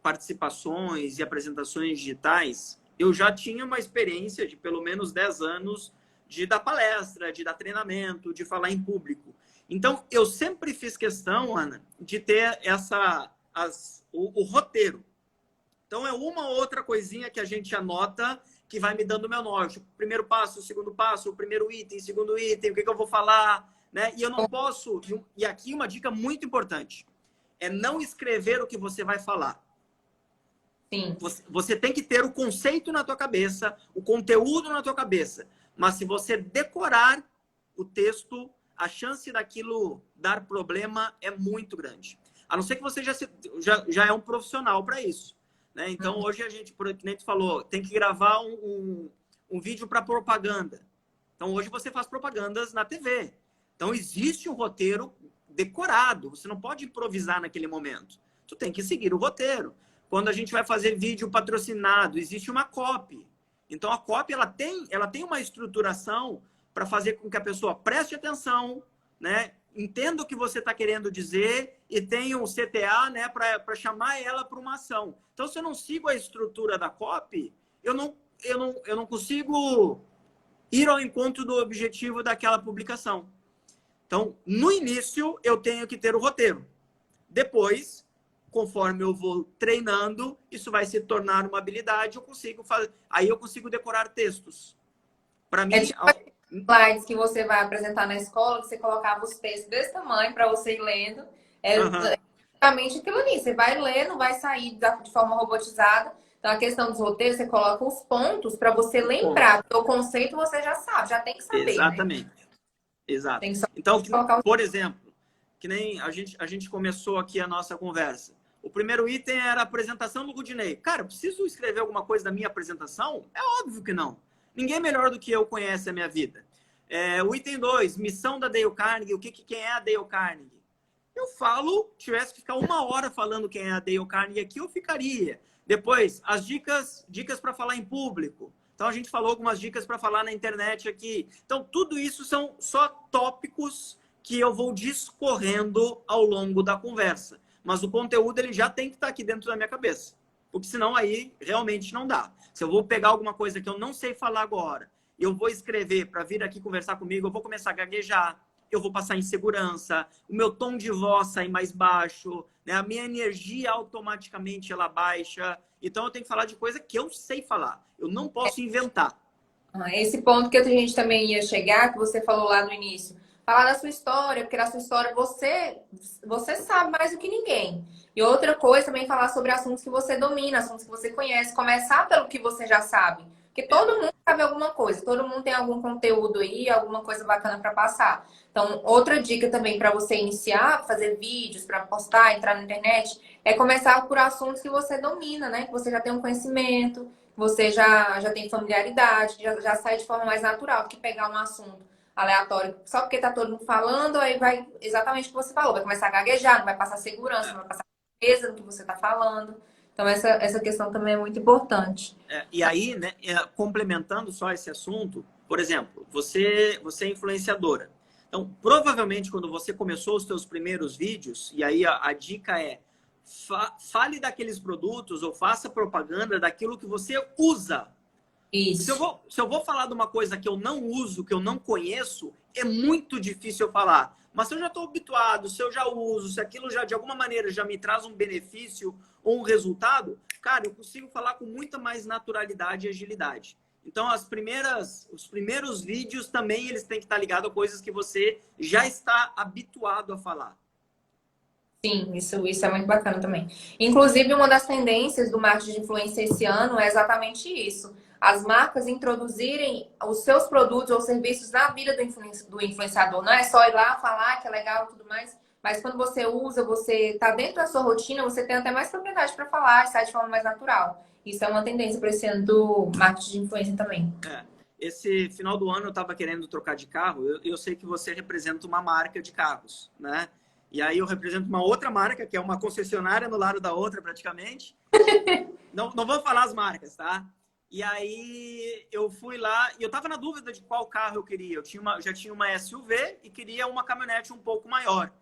participações e apresentações digitais, eu já tinha uma experiência de pelo menos 10 anos de dar palestra, de dar treinamento, de falar em público. Então, eu sempre fiz questão, Ana, de ter o roteiro. Então, é uma outra coisinha que a gente anota que vai me dando meu norte. O primeiro passo, o segundo passo, o primeiro item, o segundo item, o que eu vou falar, né? E eu não posso... E aqui uma dica muito importante. É não escrever o que você vai falar. Sim. Você tem que ter o conceito na tua cabeça, o conteúdo na tua cabeça. Mas se você decorar o texto, a chance daquilo dar problema é muito grande. A não ser que você já é um profissional para isso. Né? Então, hoje a gente, como a gente falou, tem que gravar um vídeo para propaganda. Então, hoje você faz propagandas na TV. Então, existe um roteiro decorado. Você não pode improvisar naquele momento. Tu tem que seguir o roteiro. Quando a gente vai fazer vídeo patrocinado, existe uma copy. Então, a copy ela tem uma estruturação para fazer com que a pessoa preste atenção, né? Entenda o que você está querendo dizer e tenha um CTA, né, para chamar ela para uma ação. Então, se eu não sigo a estrutura da copy, eu não consigo ir ao encontro do objetivo daquela publicação. Então, no início, eu tenho que ter o roteiro. Depois, conforme eu vou treinando, isso vai se tornar uma habilidade, aí eu consigo decorar textos. Para mim, slides que você vai apresentar na escola, você colocava os textos desse tamanho para você ir lendo. É exatamente aquilo ali. Você vai ler, não vai sair de forma robotizada. Então, a questão dos roteiros, você coloca os pontos para você lembrar. Porque o conceito você já sabe, já tem que saber. Exatamente. Né? Exato. Tem que só então, colocar por exemplo, que nem a gente começou aqui a nossa conversa. O primeiro item era a apresentação do Rudinei. Cara, preciso escrever alguma coisa da minha apresentação? É óbvio que não. Ninguém melhor do que eu conhece a minha vida. O item 2, missão da Dale Carnegie. Quem é a Dale Carnegie? eu falo, tivesse que ficar 1 hora falando quem é a Dale Carnegie aqui, eu ficaria. Depois, as dicas para falar em público. Então, a gente falou algumas dicas para falar na internet aqui. Então, tudo isso são só tópicos que eu vou discorrendo ao longo da conversa. Mas o conteúdo ele já tem que estar aqui dentro da minha cabeça. Porque senão aí realmente não dá. Se eu vou pegar alguma coisa que eu não sei falar agora, eu vou escrever para vir aqui conversar comigo, eu vou começar a gaguejar, eu vou passar insegurança, o meu tom de voz sai mais baixo, né? A minha energia automaticamente ela baixa. Então eu tenho que falar de coisa que eu sei falar. Eu não posso inventar. Esse ponto que a gente também ia chegar, que você falou lá no início. Falar da sua história, porque na sua história você sabe mais do que ninguém. E outra coisa também falar sobre assuntos que você domina, assuntos que você conhece. Começar pelo que você já sabe. Porque todo mundo sabe alguma coisa, todo mundo tem algum conteúdo aí, alguma coisa bacana para passar. Então, outra dica também para você iniciar, fazer vídeos, para postar, entrar na internet, é começar por assuntos que você domina, né? Que você já tem um conhecimento, você já tem familiaridade, já sai de forma mais natural do que pegar um assunto aleatório só porque tá todo mundo falando, aí vai exatamente o que você falou, vai começar a gaguejar, não vai passar segurança, não vai passar certeza no que você tá falando. Então, essa questão também é muito importante. E aí, né, complementando só esse assunto, por exemplo, você é influenciadora. Então, provavelmente, quando você começou os seus primeiros vídeos, e aí a dica é, fale daqueles produtos ou faça propaganda daquilo que você usa. Isso. Se eu vou falar de uma coisa que eu não uso, que eu não conheço, é muito difícil eu falar. Mas se eu já estou habituado, se eu já uso, se aquilo já de alguma maneira já me traz um benefício ou um resultado, cara, eu consigo falar com muita mais naturalidade e agilidade. Então, os primeiros vídeos também eles têm que estar ligados a coisas que você já está habituado a falar. Sim, isso é muito bacana também. Inclusive, uma das tendências do marketing de influência esse ano é exatamente isso. As marcas introduzirem os seus produtos ou serviços na vida do influenciador. Não é só ir lá falar que é legal e tudo mais, mas quando você usa, você está dentro da sua rotina, você tem até mais propriedade para falar, sai de forma mais natural. Isso é uma tendência para esse ano do marketing de influência também. Esse final do ano eu estava querendo trocar de carro. Eu sei que você representa uma marca de carros, né? E aí eu represento uma outra marca, que é uma concessionária no lado da outra, praticamente. Não vou falar as marcas, tá? E aí eu fui lá e eu tava na dúvida de qual carro eu queria. Já tinha uma SUV e queria uma caminhonete um pouco maior.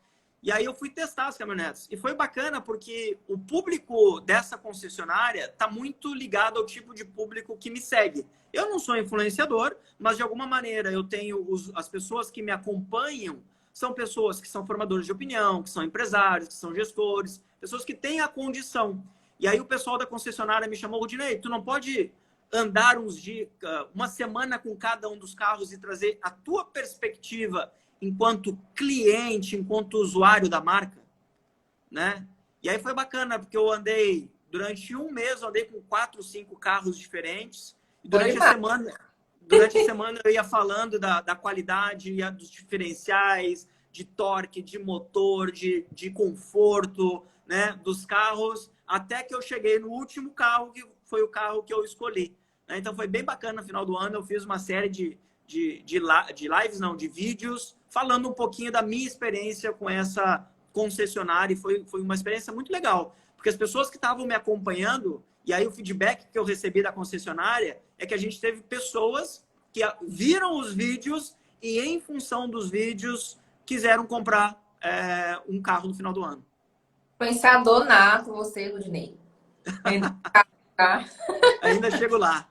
E aí eu fui testar as caminhonetes. E foi bacana porque o público dessa concessionária tá muito ligado ao tipo de público que me segue. Eu não sou influenciador, mas de alguma maneira eu tenho as pessoas que me acompanham são pessoas que são formadores de opinião, que são empresários, que são gestores, pessoas que têm a condição. E aí o pessoal da concessionária me chamou, Rudinei, tu não pode andar uma semana com cada um dos carros e trazer a tua perspectiva enquanto cliente, enquanto usuário da marca, né? E aí foi bacana, porque eu andei, durante um mês, eu andei com 4, 5 carros diferentes. E durante a semana eu ia falando da qualidade, dos diferenciais, de torque, de motor, de conforto, né, dos carros, até que eu cheguei no último carro, que foi o carro que eu escolhi. Né? Então foi bem bacana no final do ano, eu fiz uma série de lives, não, de vídeos, falando um pouquinho da minha experiência com essa concessionária, e foi uma experiência muito legal, porque as pessoas que estavam me acompanhando, e aí o feedback que eu recebi da concessionária é que a gente teve pessoas que viram os vídeos e, em função dos vídeos, quiseram comprar um carro no final do ano. Influenciador nato, você, Rudinei. Ainda chego lá.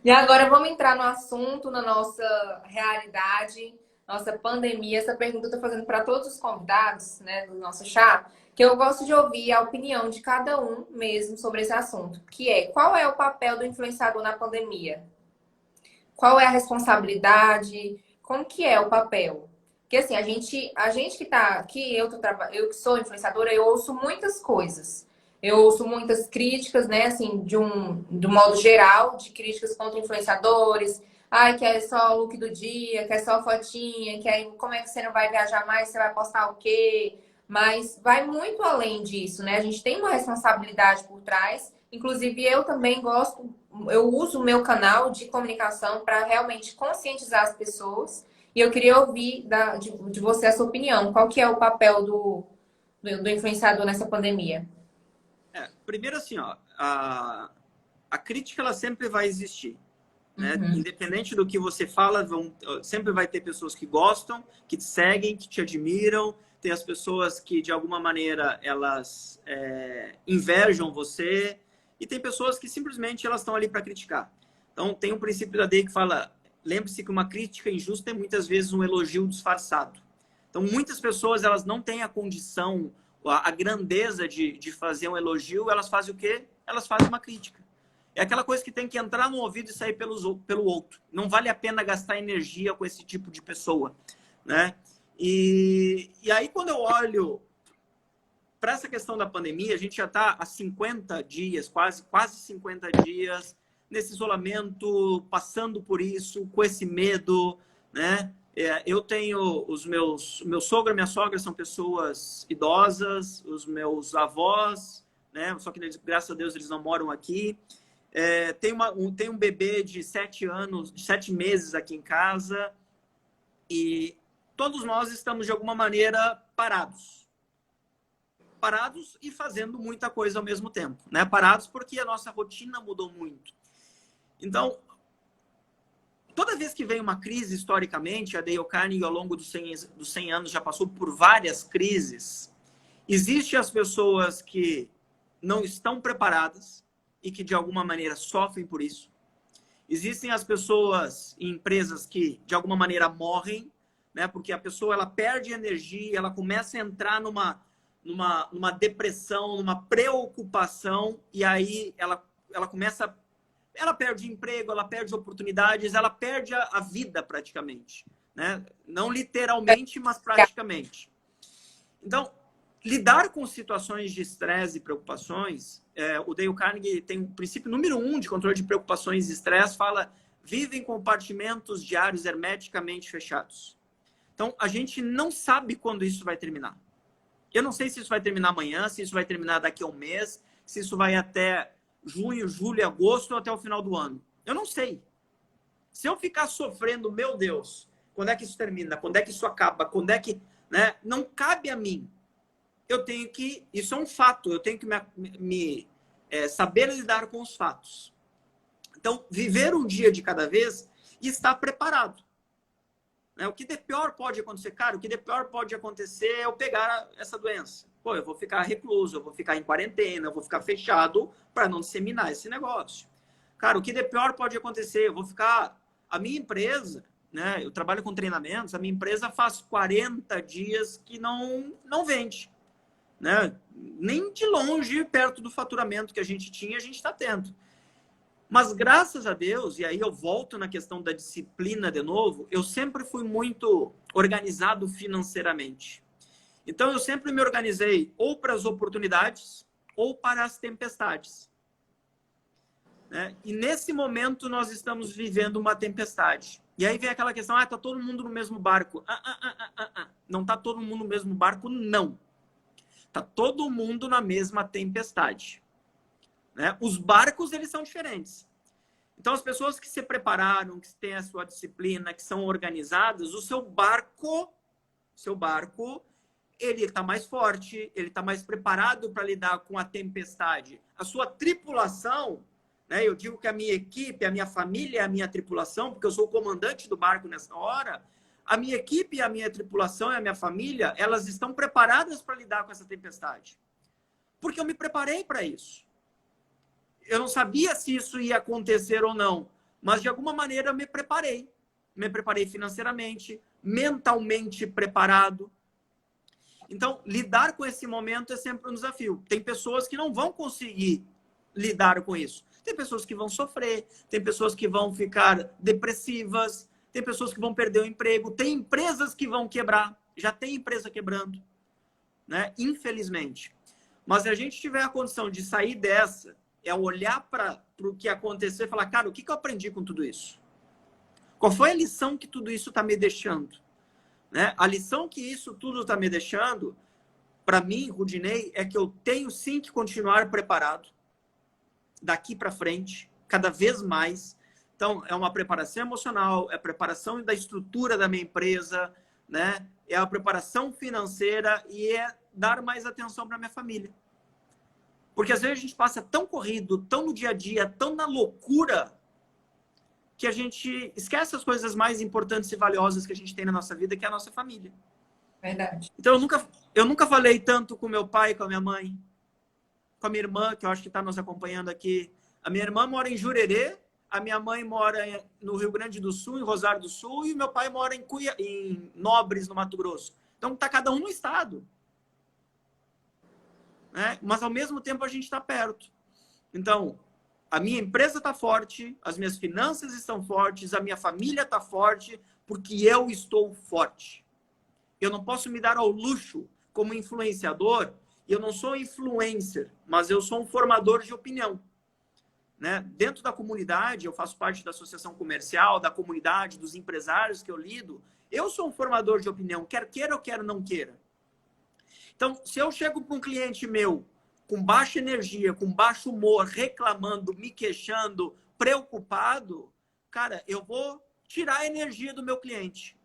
E agora vamos entrar no assunto, na nossa realidade, nossa pandemia. Essa pergunta eu estou fazendo para todos os convidados, né, do nosso chat, que eu gosto de ouvir a opinião de cada um mesmo sobre esse assunto, que é: qual é o papel do influenciador na pandemia? Qual é a responsabilidade? Como que é o papel? Porque assim, a gente que tá aqui, eu que sou influenciadora, eu ouço muitas coisas. Eu ouço muitas críticas, né, assim, do modo geral, de críticas contra influenciadores. Ai, que é só o look do dia, que é só fotinha, que é como é que você não vai viajar mais, você vai postar o quê? Mas vai muito além disso, né? A gente tem uma responsabilidade por trás. Inclusive, eu também eu uso o meu canal de comunicação para realmente conscientizar as pessoas E eu queria ouvir de você a sua opinião. Qual que é o papel do influenciador nessa pandemia? Primeiro assim, ó, a crítica ela sempre vai existir. Né? Independente do que você fala, sempre vai ter pessoas que gostam, que te seguem, que te admiram. Tem as pessoas que, de alguma maneira, elas invejam você. E tem pessoas que simplesmente elas estão ali para criticar. Então, tem um princípio da DEI que fala, lembre-se que uma crítica injusta é muitas vezes um elogio disfarçado. Então, muitas pessoas elas não têm a condição, a grandeza de fazer um elogio, elas fazem o quê? Elas fazem uma crítica. É aquela coisa que tem que entrar no ouvido e sair pelo outro. Não vale a pena gastar energia com esse tipo de pessoa, né? E aí, quando eu olho para essa questão da pandemia, a gente já está há 50 dias, quase 50 dias, nesse isolamento, passando por isso, com esse medo, né? Eu tenho meu sogro e minha sogra são pessoas idosas, os meus avós, né? Só que, graças a Deus, eles não moram aqui. Tem um bebê de 7 anos, de 7 meses aqui em casa e todos nós estamos de alguma maneira parados e fazendo muita coisa ao mesmo tempo, né? Parados porque a nossa rotina mudou muito. Então, toda vez que vem uma crise historicamente, a Dale Carnegie ao longo dos 100 anos já passou por várias crises. Existem as pessoas que não estão preparadas e que de alguma maneira sofrem por isso. Existem as pessoas e empresas que de alguma maneira morrem, né? Porque a pessoa ela perde energia, ela começa a entrar numa depressão, numa preocupação e aí ela perde emprego, ela perde oportunidades, ela perde a vida praticamente, né? Não literalmente, mas praticamente. Então, lidar com situações de estresse e preocupações, o Dale Carnegie tem o princípio número 1 de controle de preocupações e estresse, fala, vive em compartimentos diários hermeticamente fechados. Então, a gente não sabe quando isso vai terminar. Eu não sei se isso vai terminar amanhã, se isso vai terminar daqui a um mês, se isso vai até junho, julho, agosto ou até o final do ano. Eu não sei. Se eu ficar sofrendo, meu Deus, quando é que isso termina? Quando é que isso acaba? Quando é que... né? Não cabe a mim. Eu tenho que... Isso é um fato. Eu tenho que saber lidar com os fatos. Então, viver um dia de cada vez e estar preparado. Né? O que de pior pode acontecer? Cara, o que de pior pode acontecer é eu pegar essa doença. Pô, eu vou ficar recluso, eu vou ficar em quarentena, eu vou ficar fechado para não disseminar esse negócio. Cara, o que de pior pode acontecer? Eu vou ficar... A minha empresa, né? Eu trabalho com treinamentos, a minha empresa faz 40 dias que não vende. Né? Nem de longe, perto do faturamento que a gente tinha, a gente está tendo. Mas graças a Deus, e aí eu volto na questão da disciplina de novo, eu sempre fui muito organizado financeiramente. Então eu sempre me organizei ou para as oportunidades ou para as tempestades. Né? E nesse momento nós estamos vivendo uma tempestade. E aí vem aquela questão, tá todo mundo no mesmo barco. Não tá todo mundo no mesmo barco, não. Tá todo mundo na mesma tempestade. Né? Os barcos, eles são diferentes. Então, as pessoas que se prepararam, que têm a sua disciplina, que são organizadas, o seu barco, ele está mais forte, ele está mais preparado para lidar com a tempestade. A sua tripulação, né? Eu digo que a minha equipe, a minha família é a minha tripulação, porque eu sou o comandante do barco nessa hora. A minha equipe, a minha tripulação e a minha família, elas estão preparadas para lidar com essa tempestade. Porque eu me preparei para isso. Eu não sabia se isso ia acontecer ou não, mas de alguma maneira eu me preparei. Me preparei financeiramente, mentalmente preparado. Então, lidar com esse momento é sempre um desafio. Tem pessoas que não vão conseguir lidar com isso. Tem pessoas que vão sofrer, tem pessoas que vão ficar depressivas, tem pessoas que vão perder o emprego, tem empresas que vão quebrar, já tem empresa quebrando, né? Infelizmente. Mas se a gente tiver a condição de sair dessa, é olhar para o que aconteceu e falar, cara, o que eu aprendi com tudo isso? Qual foi a lição que tudo isso está me deixando? Né? A lição que isso tudo está me deixando, para mim, Rudinei, é que eu tenho sim que continuar preparado daqui para frente, cada vez mais, Então, é uma preparação emocional, é a preparação da estrutura da minha empresa, né? É a preparação financeira e é dar mais atenção para minha família. Porque às vezes a gente passa tão corrido, tão no dia a dia, tão na loucura, que a gente esquece as coisas mais importantes e valiosas que a gente tem na nossa vida, que é a nossa família. Verdade. Então, eu nunca falei tanto com meu pai, com a minha mãe, com a minha irmã, que eu acho que está nos acompanhando aqui. A minha irmã mora em Jurerê, a minha mãe mora no Rio Grande do Sul, em Rosário do Sul, e o meu pai mora em Nobres, no Mato Grosso. Então, está cada um no estado. Né? Mas, ao mesmo tempo, a gente está perto. Então, a minha empresa está forte, as minhas finanças estão fortes, a minha família está forte, porque eu estou forte. Eu não posso me dar ao luxo como influenciador. Eu não sou influencer, mas eu sou um formador de opinião. Né? Dentro da comunidade, eu faço parte da associação comercial, da comunidade, dos empresários que eu lido. Eu sou um formador de opinião, quer queira ou quer não queira. Então, se eu chego para um cliente meu com baixa energia, com baixo humor, reclamando, me queixando, preocupado, cara, eu vou tirar a energia do meu cliente.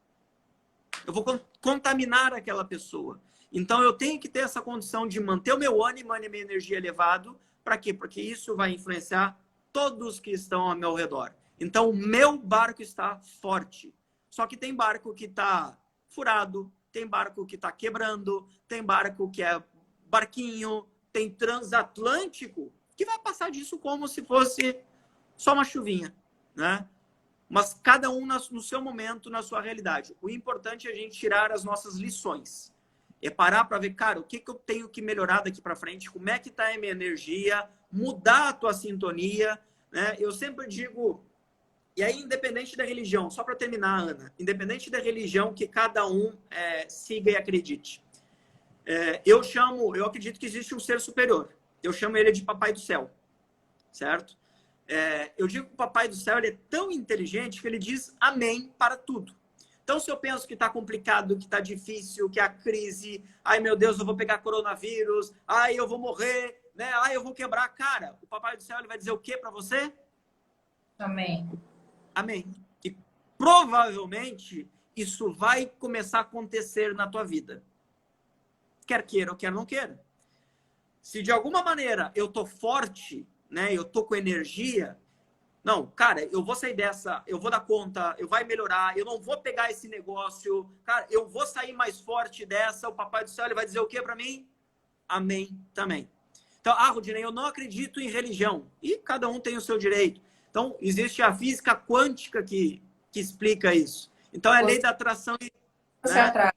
Eu vou contaminar aquela pessoa. Então, eu tenho que ter essa condição de manter o meu ânimo e a minha energia elevado. Para quê? Porque isso vai influenciar todos que estão ao meu redor. Então, o meu barco está forte. Só que tem barco que está furado, tem barco que está quebrando, tem barco que é barquinho, tem transatlântico, que vai passar disso como se fosse só uma chuvinha, né? Mas cada um no seu momento, na sua realidade. O importante é a gente tirar as nossas lições. É parar para ver, cara, o que eu tenho que melhorar daqui para frente, como é que está a minha energia, mudar a tua sintonia, né? Eu sempre digo, e aí independente da religião, só para terminar, Ana, independente da religião que cada um siga e acredite. Eu acredito que existe um ser superior. Eu chamo ele de Papai do Céu, certo? Eu digo que o Papai do Céu ele é tão inteligente que ele diz amém para tudo. Então, se eu penso que está complicado, que está difícil, que é a crise, ai meu Deus, eu vou pegar coronavírus, ai eu vou morrer, né? Ai eu vou quebrar. Cara, o Papai do Céu ele vai dizer o que para você? Amém. Amém. E provavelmente isso vai começar a acontecer na tua vida. Quer queira ou quer não queira. Se de alguma maneira eu tô forte, né? Eu tô com energia. Não, cara, eu vou sair dessa, eu vou dar conta, eu vai melhorar, eu não vou pegar esse negócio, cara, eu vou sair mais forte dessa, o Papai do Céu ele vai dizer o que para mim? Amém também. Então, Rodinei, eu não acredito em religião. E cada um tem o seu direito. Então, existe a física quântica que explica isso. Então, é a lei da atração e... Você atrai.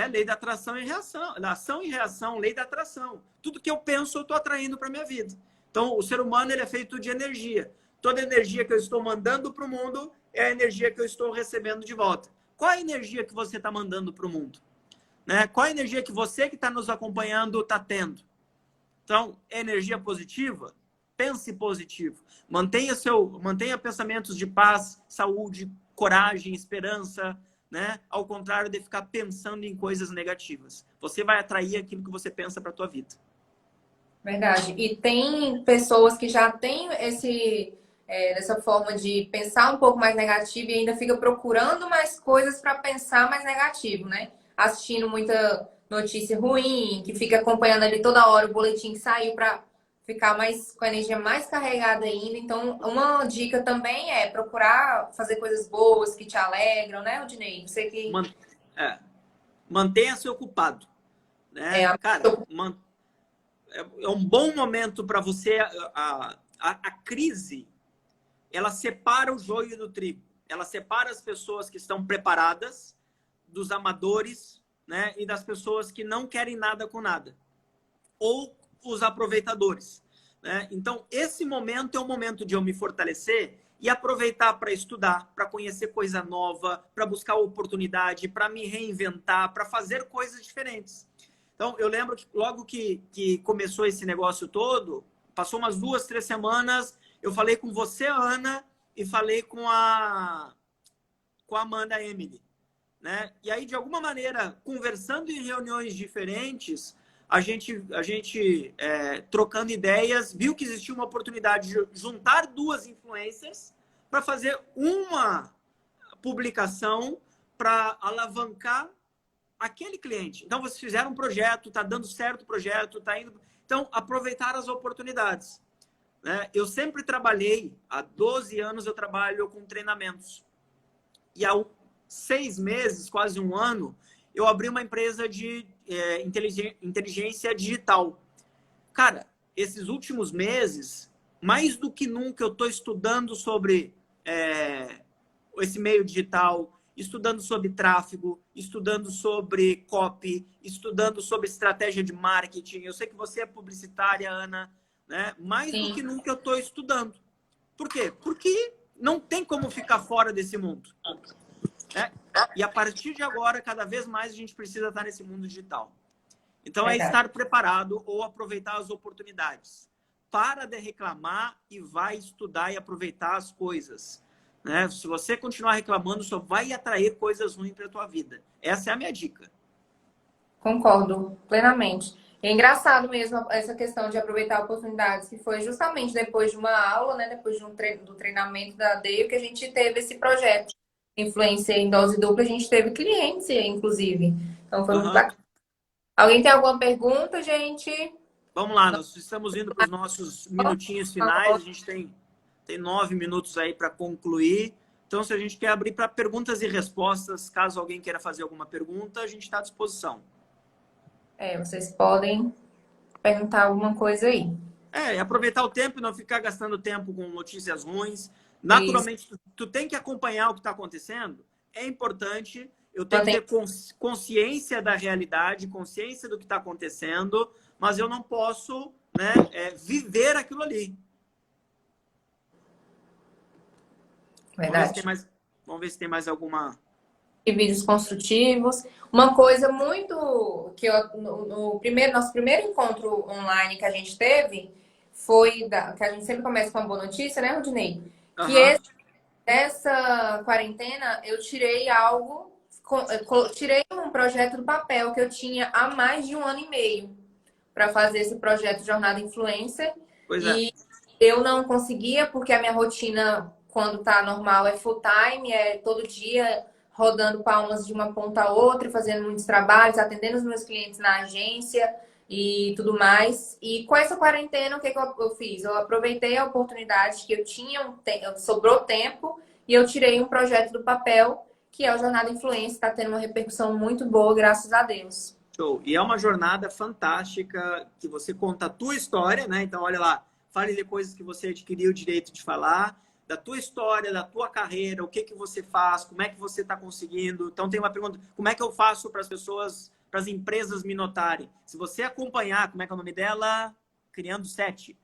lei da atração e reação. Ação e reação, lei da atração. Tudo que eu penso, eu estou atraindo para a minha vida. Então, o ser humano ele é feito de energia. Toda energia que eu estou mandando para o mundo é a energia que eu estou recebendo de volta. Qual a energia que você está mandando para o mundo? Né? Qual a energia que você que está nos acompanhando está tendo? Então, energia positiva? Pense positivo. Mantenha pensamentos de paz, saúde, coragem, esperança, né? Ao contrário de ficar pensando em coisas negativas. Você vai atrair aquilo que você pensa para a tua vida. Verdade. E tem pessoas que já têm essa forma de pensar um pouco mais negativo e ainda fica procurando mais coisas para pensar mais negativo, né? Assistindo muita notícia ruim, que fica acompanhando ali toda hora o boletim que saiu para ficar com a energia mais carregada ainda. Então, uma dica também é procurar fazer coisas boas que te alegram, né, Rodinei? Você que... Mantenha-se ocupado. Né? Cara, é um bom momento para você... A crise, ela separa o joio do trigo. Ela separa as pessoas que estão preparadas dos amadores, né? E das pessoas que não querem nada com nada. Ou os aproveitadores. Né? Então, esse momento é o momento de eu me fortalecer e aproveitar para estudar, para conhecer coisa nova, para buscar oportunidade, para me reinventar, para fazer coisas diferentes. Então, eu lembro que logo que começou esse negócio todo, passou umas 2, 3 semanas, eu falei com você, Ana, e falei com a Amanda Emily. Né? E aí, de alguma maneira, conversando em reuniões diferentes, a gente trocando ideias, viu que existia uma oportunidade de juntar 2 influencers para fazer uma publicação para alavancar aquele cliente. Então, vocês fizeram um projeto, está dando certo o projeto, está indo... Então, aproveitar as oportunidades. Né? Eu sempre trabalhei, há 12 anos eu trabalho com treinamentos. E há 6 meses, quase um ano, eu abri uma empresa de inteligência digital. Cara, esses últimos meses, mais do que nunca, eu estou estudando sobre esse meio digital, estudando sobre tráfego, estudando sobre copy, estudando sobre estratégia de marketing. Eu sei que você é publicitária, Ana, né? Mais do que nunca eu estou estudando. Por quê? Porque não tem como ficar fora desse mundo. Né? E a partir de agora, cada vez mais a gente precisa estar nesse mundo digital. Então, é estar preparado ou aproveitar as oportunidades. Para de reclamar e vai estudar e aproveitar as coisas. Né? Se você continuar reclamando, só vai atrair coisas ruins para a tua vida. Essa é a minha dica. Concordo plenamente. É engraçado mesmo essa questão de aproveitar oportunidades, que foi justamente depois de uma aula, né, depois de do treinamento da Dale, que a gente teve esse projeto. Influência em dose dupla, a gente teve clientes, inclusive. Então foi muito bacana. Alguém tem alguma pergunta, gente? Vamos lá, nós estamos indo para os nossos minutinhos finais. A gente tem 9 minutos aí para concluir. Então, se a gente quer abrir para perguntas e respostas, caso alguém queira fazer alguma pergunta, a gente está à disposição. Vocês podem perguntar alguma coisa aí. Aproveitar o tempo e não ficar gastando tempo com notícias ruins. Naturalmente, tu tem que acompanhar o que está acontecendo. É importante. Eu tenho que ter consciência da realidade, consciência do que está acontecendo, mas eu não posso, né, viver aquilo ali. Verdade. Vamos ver se tem mais alguma... E vídeos construtivos. Uma coisa muito que no nosso primeiro encontro online que a gente teve foi que a gente sempre começa com uma boa notícia, né, Rodinei? Que essa quarentena eu tirei tirei um projeto do papel que eu tinha há mais de 1 ano e meio para fazer esse projeto Jornada Influencer. E eu não conseguia porque a minha rotina, quando tá normal, é full time, é todo dia rodando palmas de uma ponta a outra, fazendo muitos trabalhos, atendendo os meus clientes na agência e tudo mais. E com essa quarentena, o que eu fiz? Eu aproveitei a oportunidade que eu tinha, sobrou tempo, e eu tirei um projeto do papel, que é o Jornada Influência, está tendo uma repercussão muito boa, graças a Deus. Show. E é uma jornada fantástica, que você conta a tua história, né? Então, olha lá, fale de coisas que você adquiriu o direito de falar, da tua história, da tua carreira, o que você faz, como é que você está conseguindo. Então, tem uma pergunta, como é que eu faço para as pessoas, para as empresas me notarem? Se você acompanhar, como é que é o nome dela? Criando 7.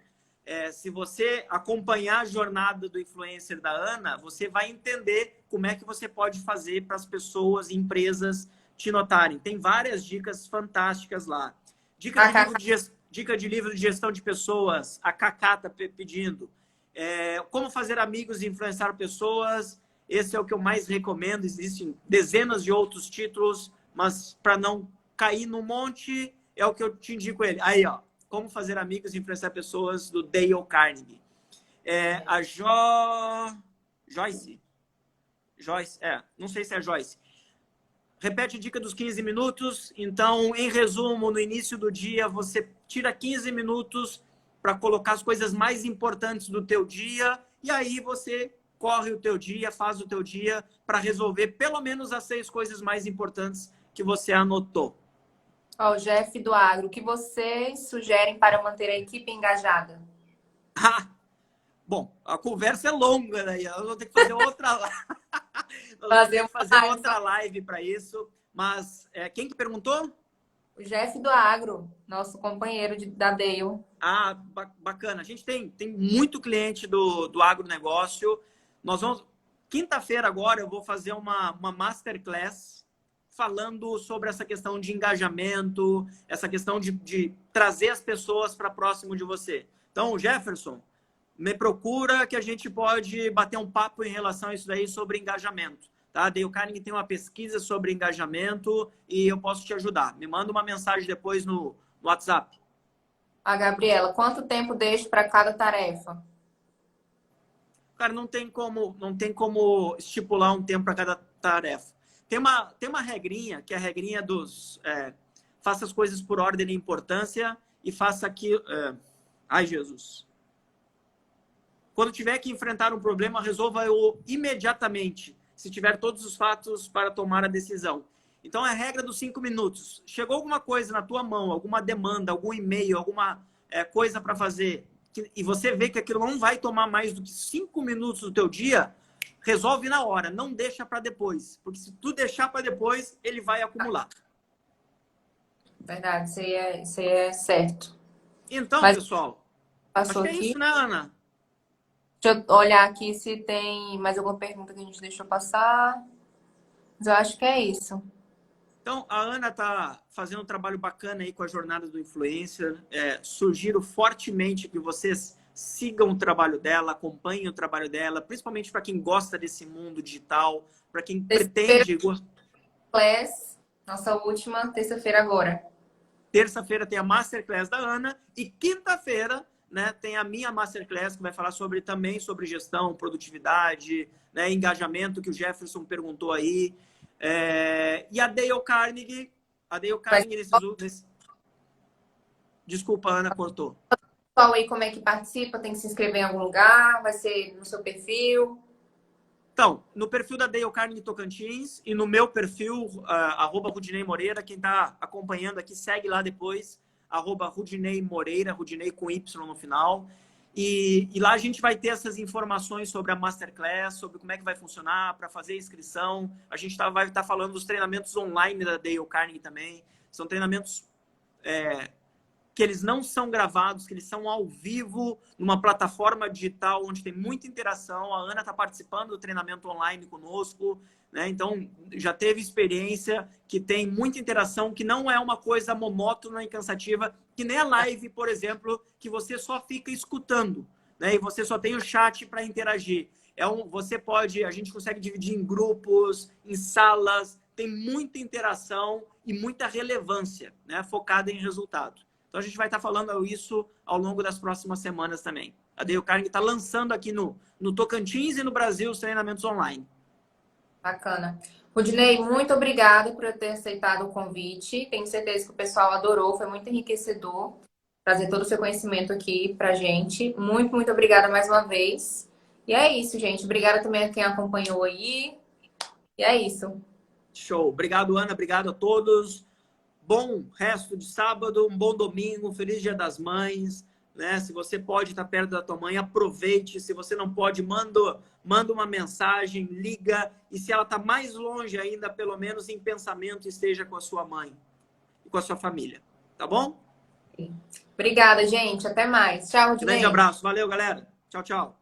Se você acompanhar a jornada do influencer da Ana, você vai entender como é que você pode fazer para as pessoas, empresas te notarem. Tem várias dicas fantásticas lá. Dica de livro de gestão de pessoas, a Cacá está pedindo. Como fazer amigos e influenciar pessoas, esse é o que eu mais recomendo. Existem dezenas de outros títulos, mas para não cair no monte, é o que eu te indico ele. Aí, ó, Como fazer amigos e influenciar pessoas, do Dale Carnegie. A Joyce, não sei se é a Joyce. Repete a dica dos 15 minutos. Então, em resumo, no início do dia, você tira 15 minutos para colocar as coisas mais importantes do teu dia. E aí você corre o teu dia, faz o teu dia para resolver pelo menos as 6 coisas mais importantes que você anotou. Ó, o Jeff do Agro, o que vocês sugerem para manter a equipe engajada? Bom, a conversa é longa, né? Eu vou ter que fazer outra live para isso. Mas quem que perguntou? O Jeff do Agro, nosso companheiro da Dale. Bacana. A gente tem muito cliente do agronegócio. Nós vamos... Quinta-feira agora eu vou fazer uma masterclass falando sobre essa questão de engajamento, essa questão de trazer as pessoas para próximo de você. Então, Jefferson, me procura que a gente pode bater um papo em relação a isso daí sobre engajamento. Tá? Dale Carnegie tem uma pesquisa sobre engajamento e eu posso te ajudar. Me manda uma mensagem depois no WhatsApp. A Gabriela, quanto tempo deixo para cada tarefa? Cara, não tem como estipular um tempo para cada tarefa. Tem uma regrinha, que é a regrinha dos faça as coisas por ordem de importância e faça aquilo. Ai, Jesus. Quando tiver que enfrentar um problema, resolva-o imediatamente, se tiver todos os fatos para tomar a decisão. Então, é a regra dos 5 minutos. Chegou alguma coisa na tua mão, alguma demanda, algum e-mail, alguma coisa para fazer, e você vê que aquilo não vai tomar mais do que 5 minutos do teu dia, resolve na hora, não deixa para depois. Porque se tu deixar para depois, ele vai acumular. Verdade, isso aí é certo. Então, Mas pessoal, passou acho que é aqui. isso, né, Ana? Deixa eu olhar aqui se tem mais alguma pergunta que a gente deixou passar. Mas eu acho que é isso. Então, a Ana está fazendo um trabalho bacana aí com a jornada do influencer. Sugiro fortemente que vocês sigam o trabalho dela, acompanhem o trabalho dela, principalmente para quem gosta desse mundo digital, para quem Terça-feira, pretende. class, nossa última terça-feira agora. Terça-feira tem a Masterclass da Ana e quinta-feira, né, tem a minha Masterclass que vai falar também sobre gestão, produtividade, né, engajamento, que o Jefferson perguntou aí. E a Dale Carnegie, Desculpa, Ana, cortou. Pessoal aí, como é que participa? Tem que se inscrever em algum lugar? Vai ser no seu perfil? Então, no perfil da Dale Carnegie Tocantins e no meu perfil, @Rudinei Moreira, quem está acompanhando aqui, segue lá depois, @Rudinei Moreira, Rudinei com Y no final. E lá a gente vai ter essas informações sobre a Masterclass, sobre como é que vai funcionar, para fazer a inscrição. A gente vai estar falando dos treinamentos online da Dale Carnegie também. São treinamentos que eles não são gravados, que eles são ao vivo, numa plataforma digital onde tem muita interação. A Ana está participando do treinamento online conosco, né? Então, já teve experiência que tem muita interação, que não é uma coisa monótona e cansativa, que nem a live, por exemplo, que você só fica escutando, né? E você só tem o chat para interagir. A gente consegue dividir em grupos, em salas, tem muita interação e muita relevância, né? Focada em resultado. Então, a gente vai estar falando isso ao longo das próximas semanas também. A Dale Carnegie está lançando aqui no Tocantins e no Brasil os treinamentos online. Bacana. Rudinei, muito obrigada por ter aceitado o convite. Tenho certeza que o pessoal adorou, foi muito enriquecedor trazer todo o seu conhecimento aqui pra gente. Muito, muito obrigada mais uma vez. E é isso, gente. Obrigada também a quem acompanhou aí. E é isso. Show. Obrigado, Ana. Obrigado a todos. Bom resto de sábado, um bom domingo, um feliz Dia das Mães, né? Se você pode estar perto da tua mãe, aproveite. Se você não pode, manda uma mensagem, liga. E se ela está mais longe ainda, pelo menos em pensamento, esteja com a sua mãe e com a sua família. Tá bom? Obrigada, gente. Até mais. Tchau, Rudinei. Grande abraço. Valeu, galera. Tchau, tchau.